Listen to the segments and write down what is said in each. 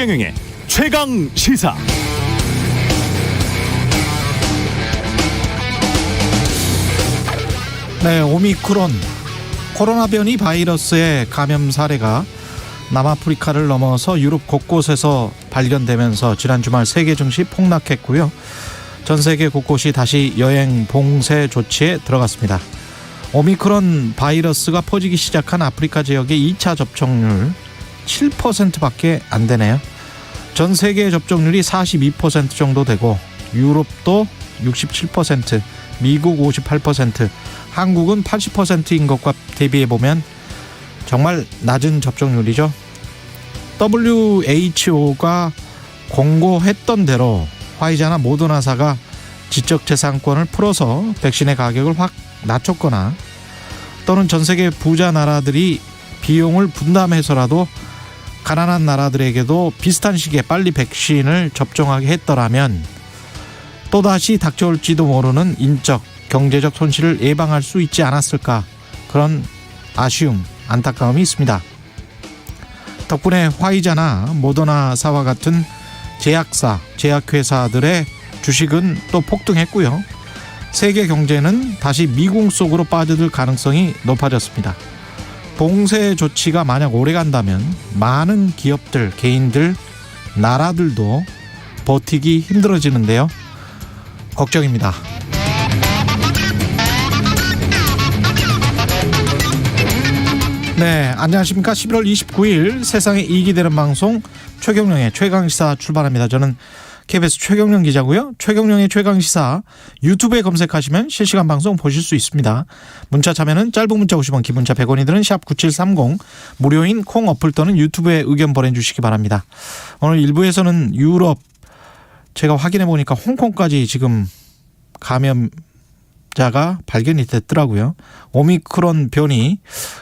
최경영의 최강 시사. 네, 오미크론 코로나 변이 바이러스의 감염 사례가 남아프리카를 넘어서 유럽 곳곳에서 발견되면서 지난 주말 세계 증시 폭락했고요. 전 세계 곳곳이 다시 여행 봉쇄 조치에 들어갔습니다. 오미크론 바이러스가 퍼지기 시작한 아프리카 지역의 2차 접종률 7%밖에 안 되네요. 전 세계 접종률이 42% 정도 되고 유럽도 67%, 미국 58%, 한국은 80%인 것과 대비해보면 정말 낮은 접종률이죠. WHO가 공고했던 대로 화이자나 모더나사가 지적재산권을 풀어서 백신의 가격을 확 낮췄거나 또는 전 세계 부자 나라들이 비용을 분담해서라도 가난한 나라들에게도 비슷한 시기에 빨리 백신을 접종하게 했더라면 또다시 닥쳐올지도 모르는 인적, 경제적 손실을 예방할 수 있지 않았을까, 그런 아쉬움, 안타까움이 있습니다. 덕분에 화이자나 모더나사와 같은 제약사, 제약회사들의 주식은 또 폭등했고요. 세계 경제는 다시 미궁 속으로 빠져들 가능성이 높아졌습니다. 봉쇄 조치가 만약 오래간다면 많은 기업들, 개인들, 나라들도 버티기 힘들어지는데요. 걱정입니다. 네, 안녕하십니까. 11월 29일 세상에 이익이 되는 방송 최경영의 최강시사 출발합니다. 저는 KBS 최경영 기자고요. 최경영의 최강시사 유튜브에 검색하시면 실시간 방송 보실 수 있습니다. 문자 참여는 짧은 문자 50원, 긴 문자 100원이 드는 샵 9730, 무료인 콩 어플 또는 유튜브에 의견 보내주시기 바랍니다. 오늘 1부에서는 유럽, 제가 확인해 보니까 홍콩까지 지금 감염자가 발견이 됐더라고요. 오미크론 변이,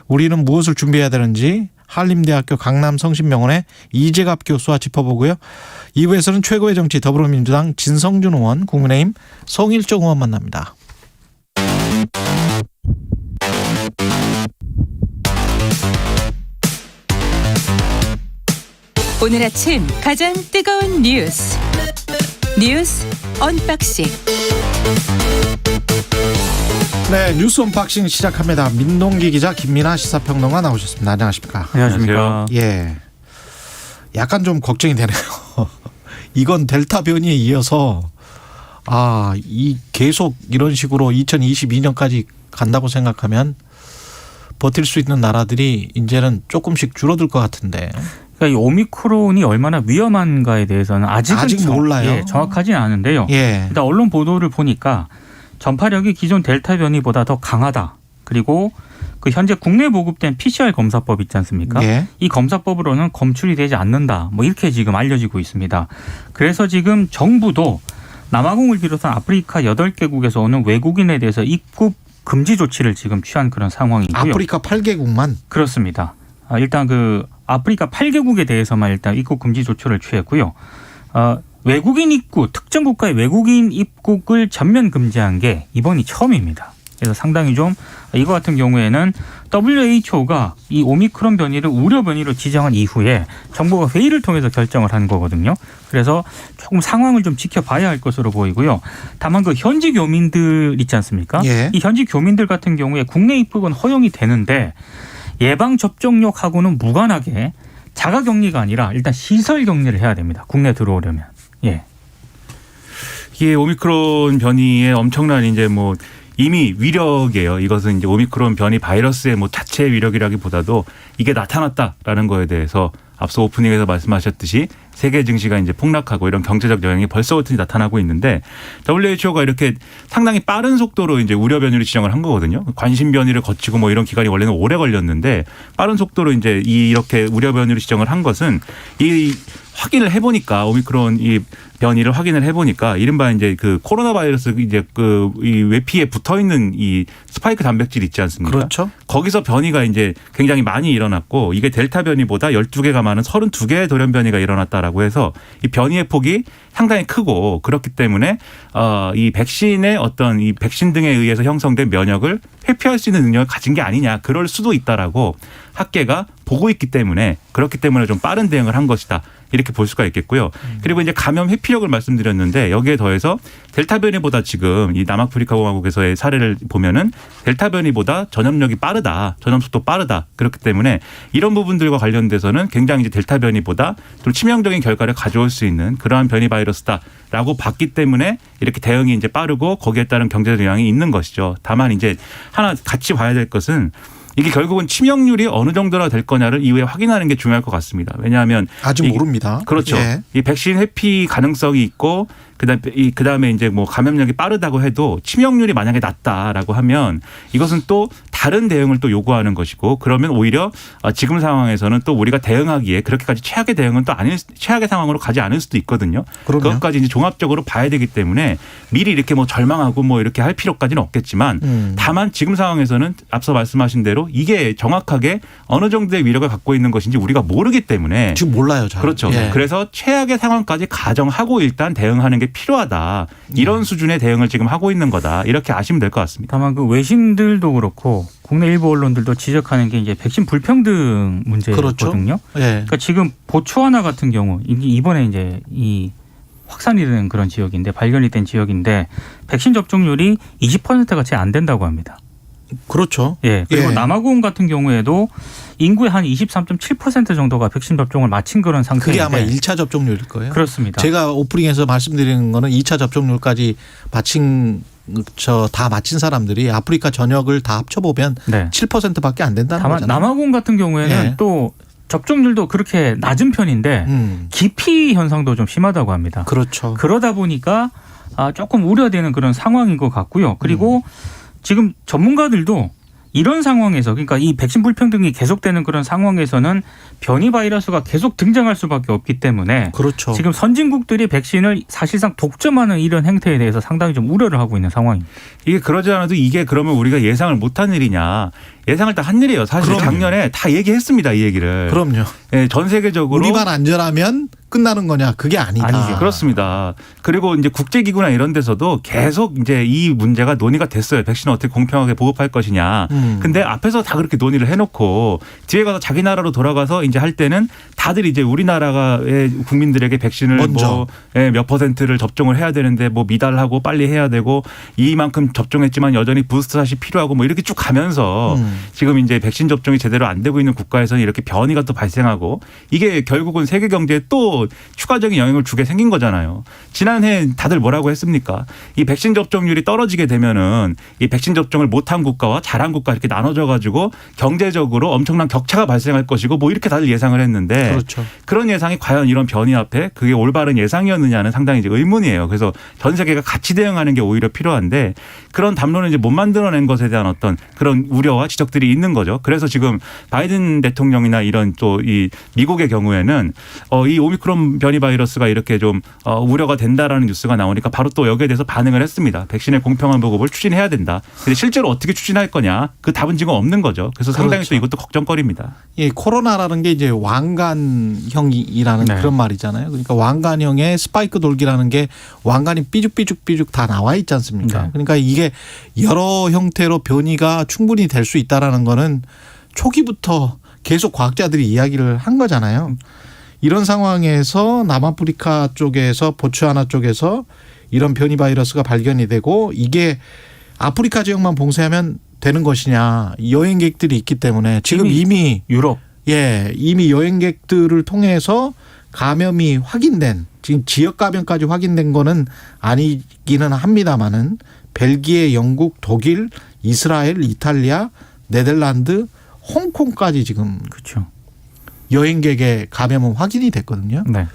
우리는 무엇을 준비해야 되는지 한림대학교 강남성심병원의 이재갑 교수와 짚어보고요. 2부에서는 최고의 정치 더불어민주당 진성준 의원, 국민의힘 송일정 의원 만납니다. 오늘 아침 가장 뜨거운 뉴스 언박싱. 네, 뉴스 언박싱 시작합니다. 민동기 기자, 김민아 시사평론가 나오셨습니다. 안녕하십니까? 안녕하십니까? 예, 약간 좀 걱정이 되네요. 이건 델타 변이에 이어서 이 계속 이런 식으로 2022년까지 간다고 생각하면 버틸 수 있는 나라들이 이제는 조금씩 줄어들 것 같은데. 그러니까 이 오미크론이 얼마나 위험한가에 대해서는 아직 몰라요. 정확하지는 않은데요. 예. 일단 언론 보도를 보니까 전파력이 기존 델타 변이보다 더 강하다. 그리고 그 현재 국내 보급된 PCR 검사법 있지 않습니까? 예. 이 검사법으로는 검출이 되지 않는다. 뭐 이렇게 지금 알려지고 있습니다. 그래서 지금 정부도 남아공을 비롯한 아프리카 8개국에서 오는 외국인에 대해서 입국 금지 조치를 지금 취한 그런 상황이고요. 아프리카 8개국만? 그렇습니다. 일단 그 아프리카 8개국에 대해서만 일단 입국 금지 조치를 취했고요. 외국인 입국, 특정 국가의 외국인 입국을 전면 금지한 게 이번이 처음입니다. 그래서 상당히 좀 이거 같은 경우에는 WHO가 이 오미크론 변이를 우려 변이로 지정한 이후에 정부가 회의를 통해서 결정을 한 거거든요. 그래서 조금 상황을 좀 지켜봐야 할 것으로 보이고요. 다만 그 현지 교민들 있지 않습니까? 예. 이 현지 교민들 같은 경우에 국내 입국은 허용이 되는데 예방 접종력하고는 무관하게 자가 격리가 아니라 일단 시설 격리를 해야 됩니다. 국내 들어오려면. 예. 이게 오미크론 변이의 엄청난 이제 뭐 이미 위력이에요. 이것은 이제 오미크론 변이 바이러스의 뭐 자체 위력이라기보다도 이게 나타났다라는 거에 대해서 앞서 오프닝에서 말씀하셨듯이 세계 증시가 이제 폭락하고 이런 경제적 영향이 벌써부터 나타나고 있는데 WHO가 이렇게 상당히 빠른 속도로 이제 우려 변이를 지정을 한 거거든요. 관심 변이를 거치고 뭐 이런 기간이 원래는 오래 걸렸는데 빠른 속도로 이제 이렇게 우려 변이를 지정을 한 것은 이 확인을 해보니까 오미크론 이 변이를 확인을 해보니까 이른바 이제 그 코로나 바이러스 이제 그 이 외피에 붙어 있는 이 스파이크 단백질 있지 않습니까? 그렇죠. 거기서 변이가 이제 굉장히 많이 일어났고 이게 델타 변이보다 12개가 많은 32개의 돌연 변이가 일어났다라고 해서 이 변이의 폭이 상당히 크고 그렇기 때문에 이 백신의 어떤 이 백신 등에 의해서 형성된 면역을 회피할 수 있는 능력을 가진 게 아니냐, 그럴 수도 있다라고 학계가 보고 있기 때문에 그렇기 때문에 좀 빠른 대응을 한 것이다. 이렇게 볼 수가 있겠고요. 그리고 이제 감염 회피력을 말씀드렸는데 여기에 더해서 델타 변이보다 지금 이 남아프리카 공화국에서의 사례를 보면은 델타 변이보다 전염력이 빠르다. 전염 속도 빠르다. 그렇기 때문에 이런 부분들과 관련돼서는 굉장히 이제 델타 변이보다 좀 치명적인 결과를 가져올 수 있는 그러한 변이 바이러스다라고 봤기 때문에 이렇게 대응이 이제 빠르고 거기에 따른 경제적 영향이 있는 것이죠. 다만 이제 하나 같이 봐야 될 것은 이게 결국은 치명률이 어느 정도나 될 거냐를 이후에 확인하는 게 중요할 것 같습니다. 왜냐하면 아직 모릅니다. 그렇죠. 예. 이 백신 회피 가능성이 있고 그다음에 이제 뭐 감염력이 빠르다고 해도 치명률이 만약에 낮다라고 하면 이것은 또 다른 대응을 또 요구하는 것이고 그러면 오히려 지금 상황에서는 또 우리가 대응하기에 그렇게까지 최악의 대응은 또 아닐 최악의 상황으로 가지 않을 수도 있거든요. 그럼요. 그것까지 이제 종합적으로 봐야 되기 때문에 미리 이렇게 뭐 절망하고 뭐 이렇게 할 필요까지는 없겠지만 다만 지금 상황에서는 앞서 말씀하신 대로 이게 정확하게 어느 정도의 위력을 갖고 있는 것인지 우리가 모르기 때문에 지금 몰라요. 잘. 그렇죠. 예. 그래서 최악의 상황까지 가정하고 일단 대응하는 게 필요하다. 이런 수준의 대응을 지금 하고 있는 거다. 이렇게 아시면 될 것 같습니다. 다만 그 외신들도 그렇고 국내 일부 언론들도 지적하는 게 이제 백신 불평등 문제거든요. 그렇죠. 예. 그러니까 지금 보츠와나 같은 경우 이번에 이제 이 확산이 되는 그런 지역인데 발견이 된 지역인데 백신 접종률이 20%가 채 안 된다고 합니다. 그렇죠. 예. 그리고 예. 남아공 같은 경우에도 인구의 한 23.7% 정도가 백신 접종을 마친 그런 상태인데 그게 아마 1차 접종률일 거예요. 그렇습니다. 제가 오프닝에서 말씀드리는 거는 2차 접종률까지 다 마친 사람들이 아프리카 전역을 다 합쳐보면 네. 7%밖에 안 된다는 다만 거잖아요. 남아공 같은 경우에는 예. 또 접종률도 그렇게 낮은 편인데 기피 현상도 좀 심하다고 합니다. 그렇죠. 그러다 보니까 조금 우려되는 그런 상황인 것 같고요. 그리고 지금 전문가들도 이런 상황에서 그러니까 이 백신 불평등이 계속되는 그런 상황에서는 변이 바이러스가 계속 등장할 수밖에 없기 때문에 그렇죠. 지금 선진국들이 백신을 사실상 독점하는 이런 행태에 대해서 상당히 좀 우려를 하고 있는 상황입니다. 이게 그러지 않아도 이게 그러면 우리가 예상을 못한 일이냐. 예상을 다 한 일이에요. 사실 그럼요. 작년에 다 얘기했습니다. 이 얘기를. 그럼요. 예, 전 세계적으로. 우리만 안전하면 끝나는 거냐? 그게 아니다. 아니죠. 그렇습니다. 그리고 이제 국제기구나 이런 데서도 계속 이제 이 문제가 논의가 됐어요. 백신을 어떻게 공평하게 보급할 것이냐. 근데 앞에서 다 그렇게 논의를 해놓고 뒤에 가서 자기 나라로 돌아가서 이제 할 때는 다들 이제 우리나라의 국민들에게 백신을 먼저. 몇 퍼센트를 접종을 해야 되는데 뭐 미달하고 빨리 해야 되고 이만큼 접종했지만 여전히 부스터샷이 필요하고 뭐 이렇게 쭉 가면서 지금 이제 백신 접종이 제대로 안 되고 있는 국가에서는 이렇게 변이가 또 발생하고 이게 결국은 세계 경제에 또 추가적인 영향을 주게 생긴 거잖아요. 지난해 다들 뭐라고 했습니까? 이 백신 접종률이 떨어지게 되면은 이 백신 접종을 못한 국가와 잘한 국가 이렇게 나눠져 가지고 경제적으로 엄청난 격차가 발생할 것이고 뭐 이렇게 다들 예상을 했는데 그렇죠. 그런 예상이 과연 이런 변이 앞에 그게 올바른 예상이었느냐는 상당히 이제 의문이에요. 그래서 전 세계가 같이 대응하는 게 오히려 필요한데 그런 담론을 이제 못 만들어낸 것에 대한 어떤 그런 우려와 지적들이 있는 거죠. 그래서 지금 바이든 대통령이나 이런 또 이 미국의 경우에는 이 오미크론 변이 바이러스가 이렇게 좀 우려가 된다라는 뉴스가 나오니까 바로 또 여기에 대해서 반응을 했습니다. 백신의 공평한 보급을 추진해야 된다. 근데 실제로 어떻게 추진할 거냐? 그 답은 지금 없는 거죠. 그래서 상당히 그렇죠. 또 이것도 걱정거리입니다. 이 코로나라는 게 이제 왕관형이라는 네. 그런 말이잖아요. 그러니까 왕관형의 스파이크 돌기라는 게 왕관이 삐죽삐죽 다 나와 있지 않습니까? 네. 그러니까 이게 여러 형태로 변이가 충분히 될 수 있다라는 거는 초기부터 계속 과학자들이 이야기를 한 거잖아요. 이런 상황에서 남아프리카 쪽에서 보츠와나 쪽에서 이런 변이 바이러스가 발견이 되고 이게 아프리카 지역만 봉쇄하면 되는 것이냐. 여행객들이 있기 때문에 지금 이미 유럽 이미 여행객들을 통해서 감염이 확인된 지금 지역 감염까지 확인된 거는 아니기는 합니다만은 벨기에, 영국, 독일, 이스라엘, 이탈리아, 네덜란드, 홍콩까지 지금 그렇죠. 여행객의 감염은 확인이 됐거든요. 네.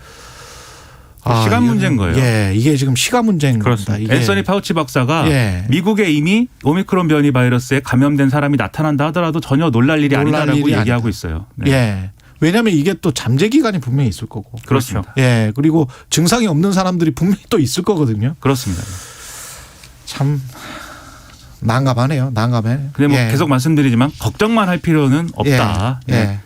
시간 이거는, 문제인 거예요. 예, 이게 지금 시간 문제인 그렇습니다. 겁니다. 이게 앤서니 파우치 박사가 예. 미국에 이미 오미크론 변이 바이러스에 감염된 사람이 나타난다 하더라도 전혀 놀랄 일이 놀랄 아니다라고 일이 얘기하고 아니다. 있어요. 네. 예. 왜냐하면 이게 또 잠재 기간이 분명히 있을 거고. 그렇습니다. 예. 그리고 증상이 없는 사람들이 분명히 또 있을 거거든요. 그렇습니다. 참 난감하네요. 난감해. 근데 뭐 예. 계속 말씀드리지만 걱정만 할 필요는 없다. 예. 네.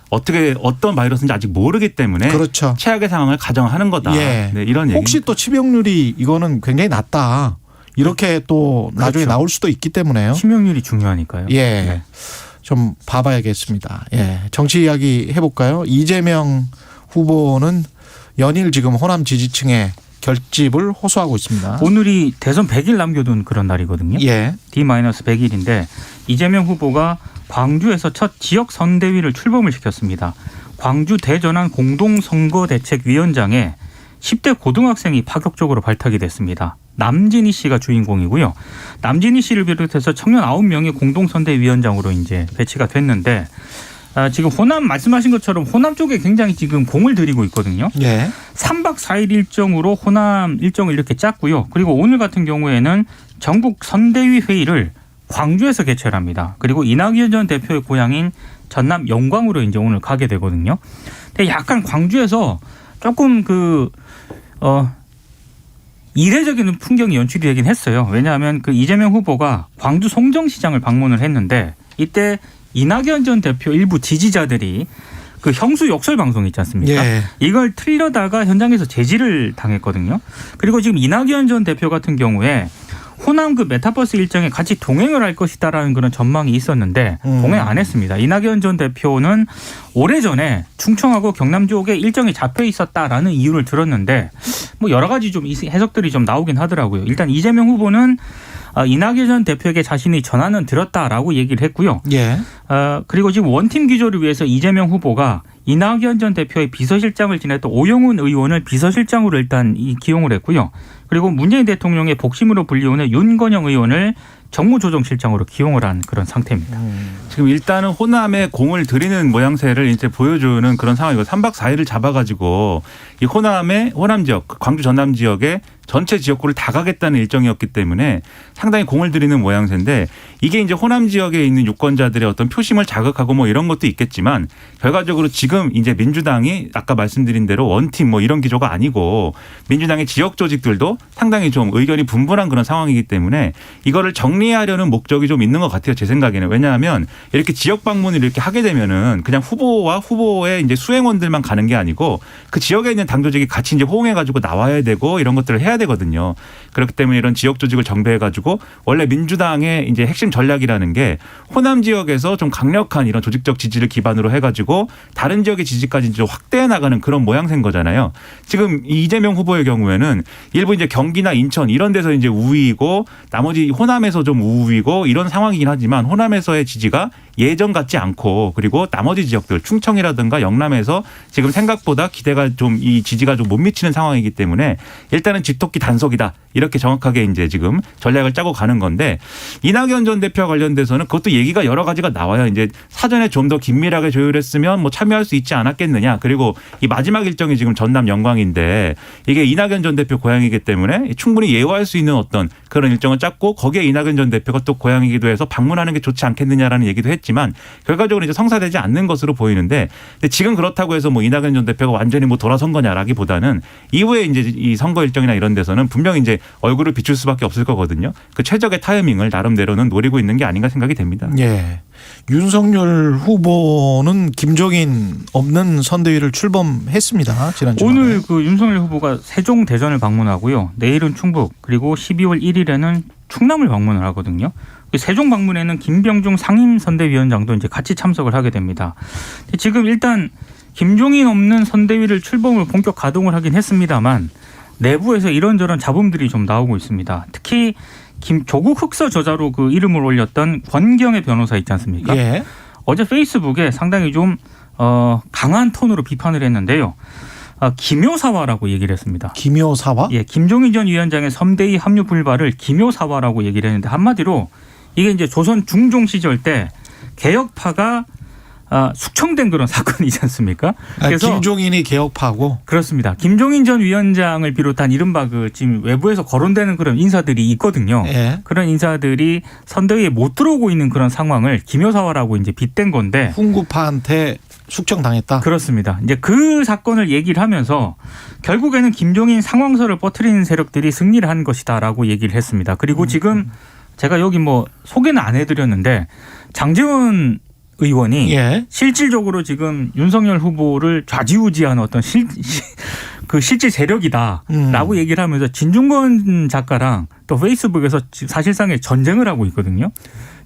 어떤 바이러스인지 아직 모르기 때문에 그렇죠. 최악의 상황을 가정하는 거다. 예. 네, 이런 얘기. 혹시 또 치명률이 이거는 굉장히 낮다. 이렇게 또 나중에 그렇죠. 나올 수도 있기 때문에요. 치명률이 중요하니까요. 예. 네. 좀 봐봐야겠습니다. 예, 정치 이야기 해볼까요? 이재명 후보는 연일 지금 호남 지지층의 결집을 호소하고 있습니다. 오늘이 대선 100일 남겨둔 그런 날이거든요. 예. D-100일인데 이재명 후보가 광주에서 첫 지역 선대위를 출범을 시켰습니다. 광주 대전환 공동선거대책위원장에 10대 고등학생이 파격적으로 발탁이 됐습니다. 남진희 씨가 주인공이고요. 남진희 씨를 비롯해서 청년 9명이 공동선대위원장으로 이제 배치가 됐는데 지금 호남 말씀하신 것처럼 호남 쪽에 굉장히 지금 공을 들이고 있거든요. 예. 3박 4일 일정으로 호남 일정을 이렇게 짰고요. 그리고 오늘 같은 경우에는 전국 선대위 회의를 광주에서 개최를 합니다. 그리고 이낙연 전 대표의 고향인 전남 영광으로 이제 오늘 가게 되거든요. 근데 약간 광주에서 조금 이례적인 풍경이 연출이 되긴 했어요. 왜냐하면 그 이재명 후보가 광주 송정시장을 방문을 했는데 이때 이낙연 전 대표 일부 지지자들이 그 형수 욕설 방송 있지 않습니까? 예. 이걸 틀려다가 현장에서 제지를 당했거든요. 그리고 지금 이낙연 전 대표 같은 경우에 호남 그 메타버스 일정에 같이 동행을 할 것이다라는 그런 전망이 있었는데 동행 안 했습니다. 이낙연 전 대표는 오래전에 충청하고 경남 지역에 일정이 잡혀 있었다라는 이유를 들었는데 뭐 여러 가지 좀 해석들이 좀 나오긴 하더라고요. 일단 이재명 후보는 이낙연 전 대표에게 자신이 전화는 들었다라고 얘기를 했고요. 예. 그리고 지금 원팀 기조를 위해서 이재명 후보가 이낙연 전 대표의 비서실장을 지냈던 오영훈 의원을 비서실장으로 일단 기용을 했고요. 그리고 문재인 대통령의 복심으로 불리우는 윤건영 의원을 정무조정실장으로 기용을 한 그런 상태입니다. 지금 일단은 호남에 공을 들이는 모양새를 이제 보여주는 그런 상황이고 3박 4일을 잡아가지고 이 호남 지역, 광주 전남 지역에 전체 지역구를 다 가겠다는 일정이었기 때문에 상당히 공을 들이는 모양새인데 이게 이제 호남 지역에 있는 유권자들의 어떤 표심을 자극하고 뭐 이런 것도 있겠지만 결과적으로 지금 이제 민주당이 아까 말씀드린 대로 원팀 뭐 이런 기조가 아니고 민주당의 지역 조직들도 상당히 좀 의견이 분분한 그런 상황이기 때문에 이거를 정리하려는 목적이 좀 있는 것 같아요. 제 생각에는. 왜냐하면 이렇게 지역 방문을 이렇게 하게 되면은 그냥 후보와 후보의 이제 수행원들만 가는 게 아니고 그 지역에 있는 당 조직이 같이 이제 호응해가지고 나와야 되고 이런 것들을 해야 되거든요. 그렇기 때문에 이런 지역 조직을 정배해가지고 원래 민주당의 이제 핵심 전략이라는 게 호남 지역에서 좀 강력한 이런 조직적 지지를 기반으로 해가지고 다른 지역의 지지까지 좀 확대해 나가는 그런 모양새인 거잖아요. 지금 이재명 후보의 경우에는 일부 이제 경기나 인천 이런 데서 이제 우위이고 나머지 호남에서 좀 우위고 이런 상황이긴 하지만 호남에서의 지지가 예전 같지 않고 그리고 나머지 지역들 충청이라든가 영남에서 지금 생각보다 기대가 좀 이 지지가 좀 못 미치는 상황이기 때문에 일단은 집토끼 단속이다. 이렇게 정확하게 이제 지금 전략을 짜고 가는 건데 이낙연 전 대표와 관련돼서는 그것도 얘기가 여러 가지가 나와요. 이제 사전에 좀 더 긴밀하게 조율했으면 뭐 참여할 수 있지 않았겠느냐. 그리고 이 마지막 일정이 지금 전남 영광인데 이게 이낙연 전 대표 고향이기 때문에 충분히 예우할 수 있는 어떤 그런 일정을 짰고 거기에 이낙연 전 대표가 또 고향이기도 해서 방문하는 게 좋지 않겠느냐라는 얘기도 했지만 결과적으로 이제 성사되지 않는 것으로 보이는데 근데 지금 그렇다고 해서 뭐 이낙연 전 대표가 완전히 뭐 돌아선 거냐라기보다는 이후에 이제 이 선거 일정이나 이런 데서는 분명히 이제 얼굴을 비출 수밖에 없을 거거든요. 그 최적의 타이밍을 나름대로는 노리고 있는 게 아닌가 생각이 됩니다. 예. 윤석열 후보는 김종인 없는 선대위를 출범했습니다. 지난 주말에. 오늘 그 윤석열 후보가 세종 대전을 방문하고요. 내일은 충북 그리고 12월 1일에는 충남을 방문을 하거든요. 세종 방문에는 김병중 상임선대위원장도 이제 같이 참석을 하게 됩니다. 지금 일단 김종인 없는 선대위를 출범을 본격 가동을 하긴 했습니다만 내부에서 이런저런 잡음들이 좀 나오고 있습니다. 특히 조국 흑서 저자로 그 이름을 올렸던 권경의 변호사 있지 않습니까? 예. 어제 페이스북에 상당히 좀 강한 톤으로 비판을 했는데요. 기묘사화라고 얘기를 했습니다. 기묘사화? 예, 김종인 전 위원장의 선대위 합류 불발을 기묘사화라고 얘기를 했는데 한마디로 이게 이제 조선 중종 시절 때 개혁파가 숙청된 그런 사건이지 않습니까? 그래서 김종인이 개혁파고 그렇습니다. 김종인 전 위원장을 비롯한 이른바 그 지금 외부에서 거론되는 그런 인사들이 있거든요. 예. 그런 인사들이 선대위에 못 들어오고 있는 그런 상황을 기묘사화라고 이제 빗댄 건데 훈구파한테 숙청당했다. 그렇습니다. 이제 그 사건을 얘기를 하면서 결국에는 김종인 상황설을 퍼뜨리는 세력들이 승리를 한 것이다라고 얘기를 했습니다. 그리고 지금 제가 여기 뭐 소개는 안 해드렸는데 장제원 의원이 예. 실질적으로 지금 윤석열 후보를 좌지우지하는 어떤 실질 세력이다라고 얘기를 하면서 진중권 작가랑 또 페이스북에서 사실상의 전쟁을 하고 있거든요.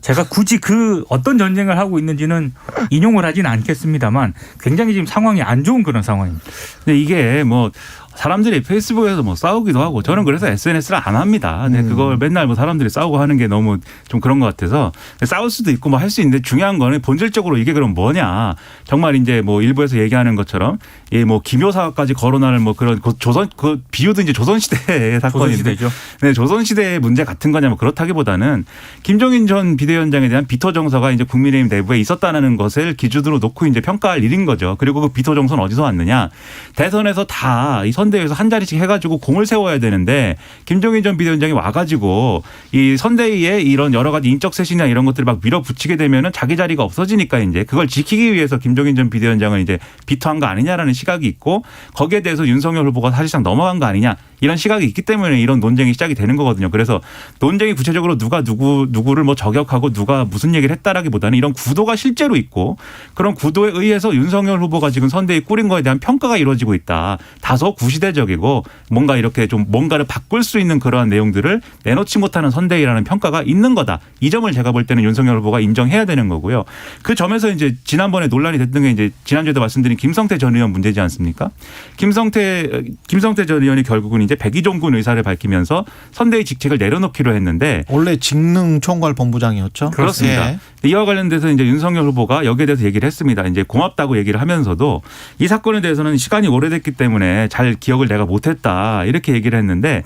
제가 굳이 그 어떤 전쟁을 하고 있는지는 인용을 하진 않겠습니다만 굉장히 지금 상황이 안 좋은 그런 상황입니다. 근데 이게 뭐 사람들이 페이스북에서 뭐 싸우기도 하고 저는 그래서 SNS를 안 합니다. 근데 그걸 맨날 뭐 사람들이 싸우고 하는 게 너무 좀 그런 것 같아서 싸울 수도 있고 뭐 할 수 있는데 중요한 거는 본질적으로 이게 그럼 뭐냐. 정말 이제 뭐 일부에서 얘기하는 것처럼 이 뭐 기묘사까지 거론하는 뭐 그런 조선 그 비유도 이제 조선시대의 사건인데 조선시대죠. 네, 조선시대의 문제 같은 거냐 뭐 그렇다기보다는 김종인 전 비대위원장에 대한 비토 정서가 이제 국민의힘 내부에 있었다는 것을 기준으로 놓고 이제 평가할 일인 거죠. 그리고 그 비토 정서는 어디서 왔느냐. 대선에서 다 이 선대위에서 한 자리씩 해가지고 공을 세워야 되는데 김종인 전 비대위원장이 와가지고 이 선대위에 이런 여러 가지 인적 쇄신이나 이런 것들을 막 밀어붙이게 되면은 자기 자리가 없어지니까 이제 그걸 지키기 위해서 김종인 전 비대위원장은 이제 비토한 거 아니냐라는 시각이 있고 거기에 대해서 윤석열 후보가 사실상 넘어간 거 아니냐 이런 시각이 있기 때문에 이런 논쟁이 시작이 되는 거거든요. 그래서 논쟁이 구체적으로 누가 누구를 뭐 저격하고 누가 무슨 얘기를 했다라기보다는 이런 구도가 실제로 있고 그런 구도에 의해서 윤석열 후보가 지금 선대위 꾸린 거에 대한 평가가 이루어지고 있다. 다소 구시대적이고 뭔가 이렇게 좀 뭔가를 바꿀 수 있는 그러한 내용들을 내놓지 못하는 선대위라는 평가가 있는 거다. 이 점을 제가 볼 때는 윤석열 후보가 인정해야 되는 거고요. 그 점에서 이제 지난번에 논란이 됐던 게 이제 지난주에도 말씀드린 김성태 전 의원 문제지 않습니까? 김성태 전 의원이 결국은 이제 백의종군 의사를 밝히면서 선대위 직책을 내려놓기로 했는데 원래 직능총괄본부장이었죠. 그렇습니다. 예. 이와 관련돼서 이제 윤석열 후보가 여기에 대해서 얘기를 했습니다. 이제 고맙다고 얘기를 하면서도 이 사건에 대해서는 시간이 오래됐기 때문에 잘 기억을 내가 못했다 이렇게 얘기를 했는데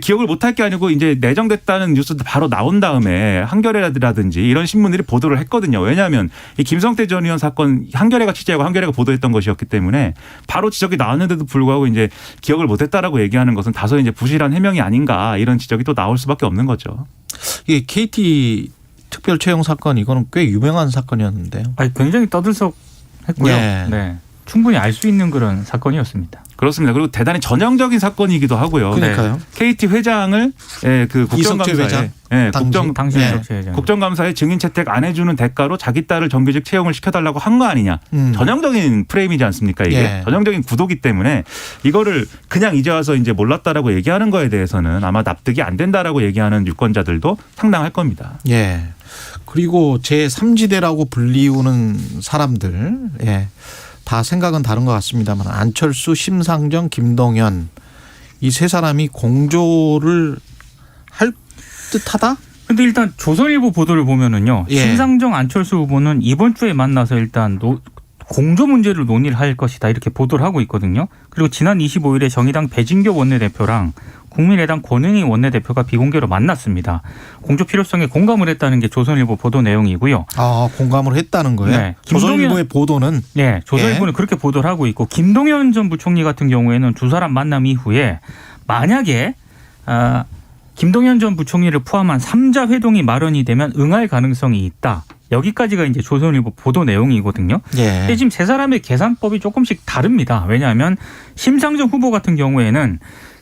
기억을 못할 게 아니고 이제 내정됐다는 뉴스도 바로 나온 다음에 한겨레라든지 이런 신문들이 보도를 했거든요. 왜냐하면 이 김성태 전 의원 사건 한겨레가 취재하고 한겨레가 보도했던 것이었기 때문에 바로 지적이 나왔는데도 불구하고 이제 기억을 못했다라고 얘기하는 것은 다소 이제 부실한 해명이 아닌가 이런 지적이 또 나올 수밖에 없는 거죠. 이게 KT 특별 채용 사건 이거는 꽤 유명한 사건이었는데요. 아니, 굉장히 떠들썩했고요. 네. 네. 충분히 알 수 있는 그런 사건이었습니다. 그렇습니다. 그리고 대단히 전형적인 사건이기도 하고요. 그러니까요. 네. KT 회장을 그 국정감사에 국정감사에 증인 채택 안 해주는 대가로 자기 딸을 정규직 채용을 시켜달라고 한 거 아니냐. 전형적인 프레임이지 않습니까? 이게 예. 전형적인 구도기 때문에 이거를 그냥 이제 와서 이제 몰랐다라고 얘기하는 거에 대해서는 아마 납득이 안 된다라고 얘기하는 유권자들도 상당할 겁니다. 예. 그리고 제3지대라고 불리우는 사람들, 예. 다 생각은 다른 것 같습니다만 안철수, 심상정, 김동연 이 세 사람이 공조를 할 듯하다? 근데 일단 조선일보 보도를 보면은요. 예. 심상정, 안철수 후보는 이번 주에 만나서 일단 공조 문제를 논의를 할 것이다 이렇게 보도를 하고 있거든요. 그리고 지난 25일에 정의당 배진교 원내대표랑 국민의당 권은희 원내대표가 비공개로 만났습니다. 공조 필요성에 공감을 했다는 게 조선일보 보도 내용이고요. 아, 공감을 했다는 거예요? 네. 조선일보의 보도는? 네. 조선일보는 그렇게 보도를 하고 있고 김동연 전 부총리 같은 경우에는 두 사람 만남 이후에 만약에 김동연 전 부총리를 포함한 3자 회동이 마련이 되면 응할 가능성이 있다. 여기까지가 이제 조선일보 보도 내용이거든요. 예. 근데 지금 세 사람의 계산법이 조금씩 다릅니다. 왜냐하면 심상정 후보 같은 경우에는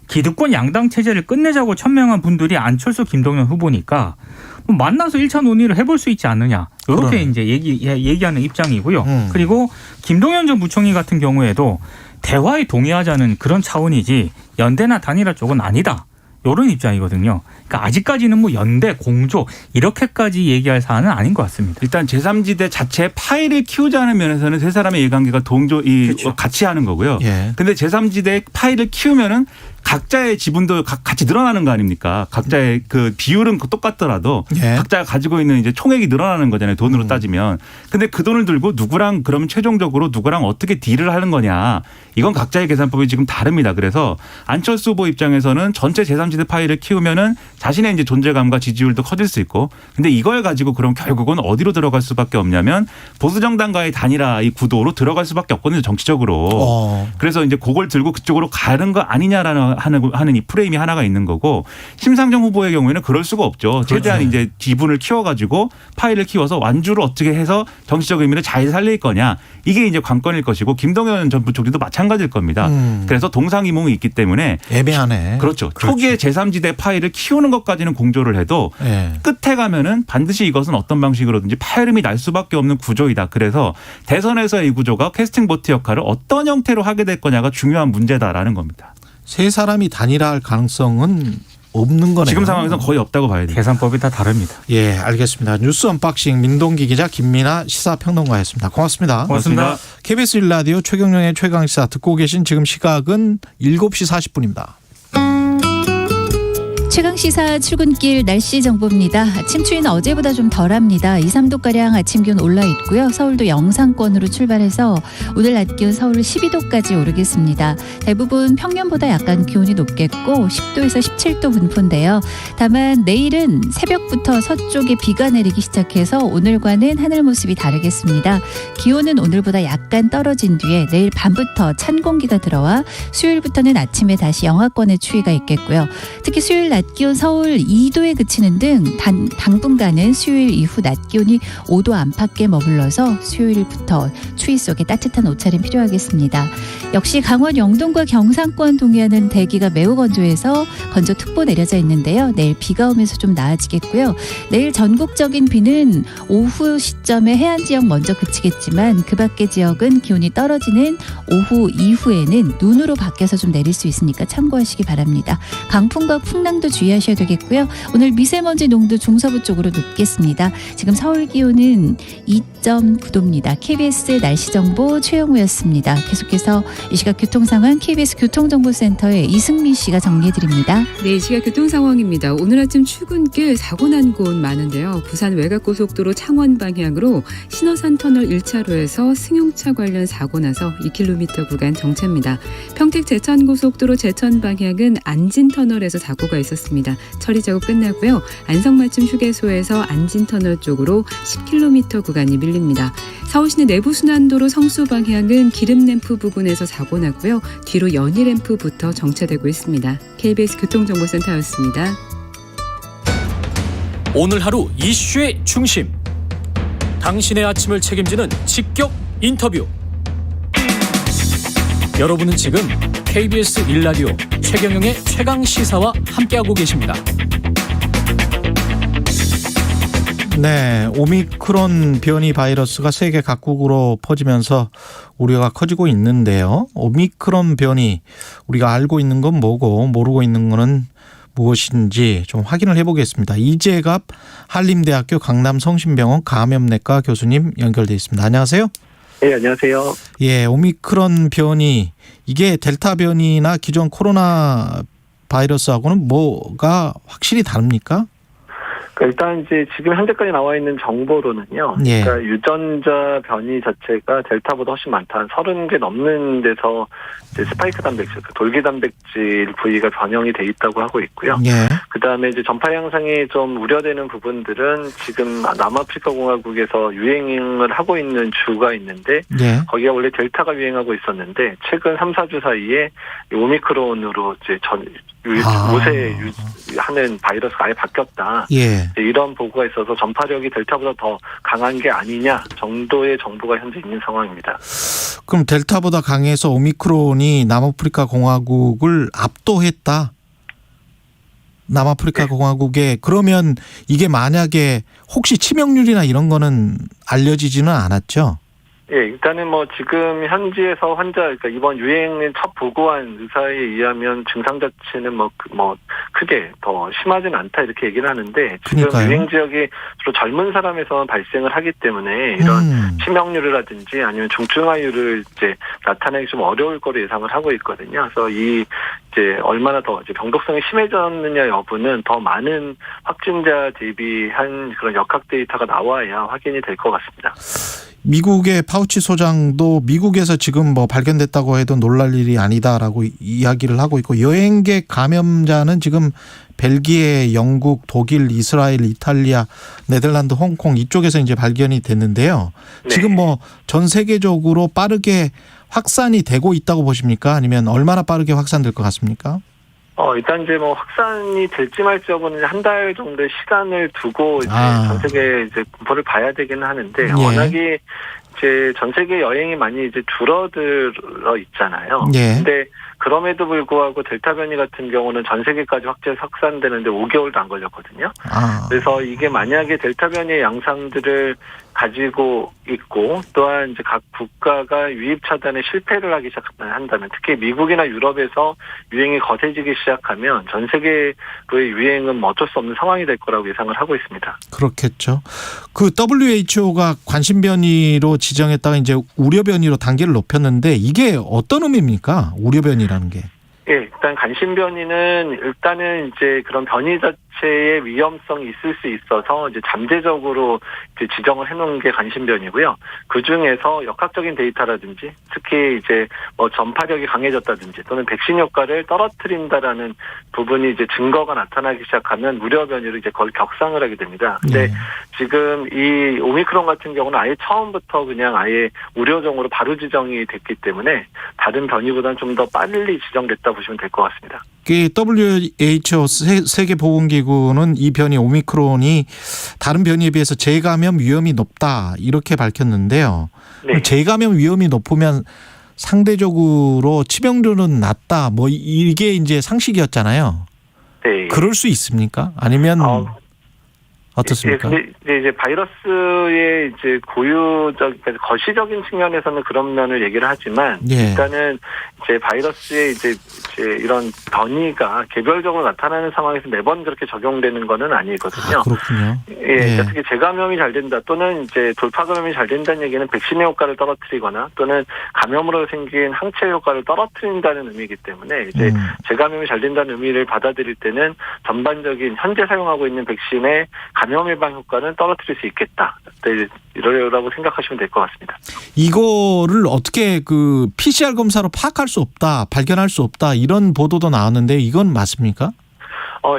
기득권 양당 체제를 끝내자고 천명한 분들이 안철수, 김동연 후보니까 만나서 1차 논의를 해볼 수 있지 않느냐. 이렇게 이제 얘기하는 입장이고요. 그리고 김동연 전 부총리 같은 경우에도 대화에 동의하자는 그런 차원이지 연대나 단일화 쪽은 아니다. 이런 입장이거든요. 그러니까 아직까지는 뭐 연대, 공조 이렇게까지 얘기할 사안은 아닌 것 같습니다. 일단 제3지대 자체의 파일을 키우자는 면에서는 세 사람의 이해관계가 그렇죠. 같이 하는 거고요. 예. 근데 제3지대 파일을 키우면은 각자의 지분도 같이 늘어나는 거 아닙니까? 각자의 그 비율은 똑같더라도 예. 각자가 가지고 있는 이제 총액이 늘어나는 거잖아요. 돈으로 따지면. 근데 그 돈을 들고 누구랑 그러면 최종적으로 누구랑 어떻게 딜을 하는 거냐. 이건 각자의 계산법이 지금 다릅니다. 그래서 안철수 후보 입장에서는 전체 제3지대 파일을 키우면은 자신의 이제 존재감과 지지율도 커질 수 있고. 근데 이걸 가지고 그럼 결국은 어디로 들어갈 수밖에 없냐면 보수정당과의 단일화 이 구도로 들어갈 수밖에 없거든요. 정치적으로. 그래서 이제 그걸 들고 그쪽으로 가는 거 아니냐라는 하는 이 프레임이 하나가 있는 거고 심상정 후보의 경우에는 그럴 수가 없죠. 최대한 이제 지분을 키워가지고 파일을 키워서 완주를 어떻게 해서 정치적 의미를 잘 살릴 거냐 이게 이제 관건일 것이고 김동연 전 부총리도 마찬가지일 겁니다. 그래서 동상이몽이 있기 때문에 애매하네. 그렇죠. 초기에 제3지대 파일을 키우는 것까지는 공조를 해도 끝에 가면은 반드시 이것은 어떤 방식으로든지 파열음이 날 수밖에 없는 구조이다. 그래서 대선에서의 이 구조가 캐스팅 보트 역할을 어떤 형태로 하게 될 거냐가 중요한 문제다라는 겁니다. 세 사람이 단일화할 가능성은 없는 거네요. 지금 상황에서는 거의 없다고 봐야 돼요. 계산법이 다 다릅니다. 예, 알겠습니다. 뉴스 언박싱 민동기 기자 김민아 시사평론가였습니다. 고맙습니다. 고맙습니다. KBS 1라디오 최경영의 최강시사 듣고 계신 지금 시각은 7시 40분입니다. 최강시사 출근길 날씨 정보입니다. 아침 추위는 어제보다 좀 덜합니다. 2, 3도가량 아침 기온 올라 있고요. 서울도 영상권으로 출발해서 오늘 낮 기온 서울 12도까지 오르겠습니다. 대부분 평년보다 약간 기온이 높겠고 10도에서 17도 분포인데요. 다만 내일은 새벽부터 서쪽에 비가 내리기 시작해서 오늘과는 하늘 모습이 다르겠습니다. 기온은 오늘보다 약간 떨어진 뒤에 내일 밤부터 찬 공기가 들어와 수요일부터는 아침에 다시 영하권의 추위가 있겠고요. 특히 수요일 낮 기온 서울 2도에 그치는 등 당분간은 수요일 이후 낮 기온이 5도 안팎에 머물러서 수요일부터 추위 속에 따뜻한 옷차림 필요하겠습니다. 역시 강원 영동과 경상권 동해안은 대기가 매우 건조해서 건조특보 내려져 있는데요. 내일 비가 오면서 좀 나아지겠고요. 내일 전국적인 비는 오후 시점에 해안 지역 먼저 그치겠지만 그 밖의 지역은 기온이 떨어지는 오후 이후에는 눈으로 바뀌어서 좀 내릴 수 있으니까 참고하시기 바랍니다. 강풍과 풍랑도 주의하셔야 되겠고요. 오늘 미세먼지 농도 중서부 쪽으로 높겠습니다. 지금 서울 기온은 2.9도입니다. KBS 날씨정보 최영우였습니다. 계속해서 이 시각 교통 상황 KBS 교통정보센터의 이승미 씨가 정리해드립니다. 네, 이 시각 교통 상황입니다. 오늘 아침 출근길 사고 난 곳 많은데요. 부산 외곽고속도로 창원 방향으로 신어산 터널 1차로에서 승용차 관련 사고 나서 2km 구간 정체입니다. 평택 제천고속도로 제천 방향은 안진 터널에서 사고가 있었습니다. 처리 작업 끝나고요. 안성맞춤 휴게소에서 안진터널 쪽으로 10km 구간이 밀립니다. 서울시내 내부순환도로 성수 방향은 기름램프 부근에서 사고 나고요. 뒤로 연희램프부터 정체되고 있습니다. KBS 교통정보센터였습니다. 오늘 하루 이슈의 중심. 당신의 아침을 책임지는 직격 인터뷰. 여러분은 지금 KBS 1라디오 최경영의 최강시사와 함께하고 계십니다. 네, 오미크론 변이 바이러스가 세계 각국으로 퍼지면서 우려가 커지고 있는데요. 오미크론 변이 우리가 알고 있는 건 뭐고 모르고 있는 거는 무엇인지 좀 확인을 해보겠습니다. 이재갑 한림대학교 강남성심병원 감염내과 교수님 연결돼 있습니다. 안녕하세요. 네, 안녕하세요. 예, 오미크론 변이 이게 델타 변이나 기존 코로나 바이러스하고는 뭐가 확실히 다릅니까? 일단 이제 지금 현재까지 나와 있는 정보로는요. 예. 그러니까 유전자 변이 자체가 델타보다 훨씬 많다. 한 30개 넘는 데서 이제 스파이크 단백질, 돌기 단백질 부위가 변형이 돼 있다고 하고 있고요. 예. 그다음에 이제 전파 양상이 좀 우려되는 부분들은 지금 남아프리카 공화국에서 유행을 하고 있는 주가 있는데 예. 거기가 원래 델타가 유행하고 있었는데 최근 3, 4주 사이에 오미크론으로 이제 우세하는 바이러스가 아예 바뀌었다. 예. 이런 보고가 있어서 전파력이 델타보다 더 강한 게 아니냐 정도의 정보가 현재 있는 상황입니다. 그럼 델타보다 강해서 오미크론이 남아프리카 공화국을 압도했다. 남아프리카 네. 공화국에 그러면 이게 만약에 혹시 치명률이나 이런 거는 알려지지는 않았죠? 예, 일단은 뭐 지금 현지에서 환자, 그러니까 이번 유행을 첫 보고한 의사에 의하면 증상 자체는 뭐 크게 더 심하진 않다 이렇게 얘기를 하는데 지금 그러니까요. 유행 지역이 주로 젊은 사람에서 발생을 하기 때문에 이런 치명률이라든지 아니면 중증화율을 이제 나타내기 좀 어려울 거로 예상을 하고 있거든요. 그래서 이제 얼마나 더 이제 병독성이 심해졌느냐 여부는 더 많은 확진자 대비한 그런 역학 데이터가 나와야 확인이 될 것 같습니다. 미국의 파우치 소장도 미국에서 지금 뭐 발견됐다고 해도 놀랄 일이 아니다라고 이야기를 하고 있고 여행객 감염자는 지금 벨기에, 영국, 독일, 이스라엘, 이탈리아, 네덜란드, 홍콩 이쪽에서 이제 발견이 됐는데요. 네. 지금 뭐 전 세계적으로 빠르게 확산이 되고 있다고 보십니까? 아니면 얼마나 빠르게 확산될 것 같습니까? 일단 이제 뭐 확산이 될지 말지 여부는 한 달 정도의 시간을 두고 이제 전 세계 이제 분포를 봐야 되기는 하는데 예. 워낙에 이제 전 세계 여행이 많이 이제 줄어들어 있잖아요. 예. 근데 그럼에도 불구하고 델타 변이 같은 경우는 전 세계까지 확산되는데 5개월도 안 걸렸거든요. 그래서 이게 만약에 델타 변이의 양상들을 가지고 있고 또한 이제 각 국가가 유입 차단에 실패를 하기 시작한다면 특히 미국이나 유럽에서 유행이 거세지기 시작하면 전 세계의 유행은 어쩔 수 없는 상황이 될 거라고 예상을 하고 있습니다. 그렇겠죠. 그 WHO가 관심 변이로 지정했다가 이제 우려 변이로 단계를 높였는데 이게 어떤 의미입니까? 우려 변이라는 게. 예, 일단 간신 변이는 일단은 이제 그런 변이 자체의 위험성이 있을 수 있어서 이제 잠재적으로 이제 지정을 해놓은 게 간신 변이고요. 그 중에서 역학적인 데이터라든지 특히 이제 뭐 전파력이 강해졌다든지 또는 백신 효과를 떨어뜨린다라는 부분이 이제 증거가 나타나기 시작하면 우려 변이로 이제 거의 격상을 하게 됩니다. 근데 지금 이 오미크론 같은 경우는 아예 처음부터 그냥 아예 우려종으로 바로 지정이 됐기 때문에 다른 변이보다는 좀 더 빨리 지정됐다 보시면 될 것 같습니다. WHO 세계보건기구는 이 변이 오미크론이 다른 변이에 비해서 재감염 위험이 높다 이렇게 밝혔는데요. 네. 재감염 위험이 높으면 상대적으로 치명률은 낮다 뭐 이게 이제 상식이었잖아요. 네. 그럴 수 있습니까? 아니면 어떻습니까? 근데 이제 바이러스의 이제 거시적인 측면에서는 그런 면을 얘기를 하지만 일단은 이제 바이러스의 이제 이런 변이가 개별적으로 나타나는 상황에서 매번 그렇게 적용되는 거는 아니거든요. 그렇군요. 그러니까 특히 재감염이 잘 된다 또는 이제 돌파 감염이 잘 된다는 얘기는 백신의 효과를 떨어뜨리거나 또는 감염으로 생긴 항체 효과를 떨어뜨린다는 의미이기 때문에 이제 재감염이 잘 된다는 의미를 받아들일 때는 전반적인 현재 사용하고 있는 백신의 감염 예방 효과는 떨어뜨릴 수 있겠다. 이러라고 생각하시면 될 것 같습니다. 이거를 어떻게 그 PCR 검사로 파악할 수 없다, 발견할 수 없다 이런 보도도 나왔는데 이건 맞습니까?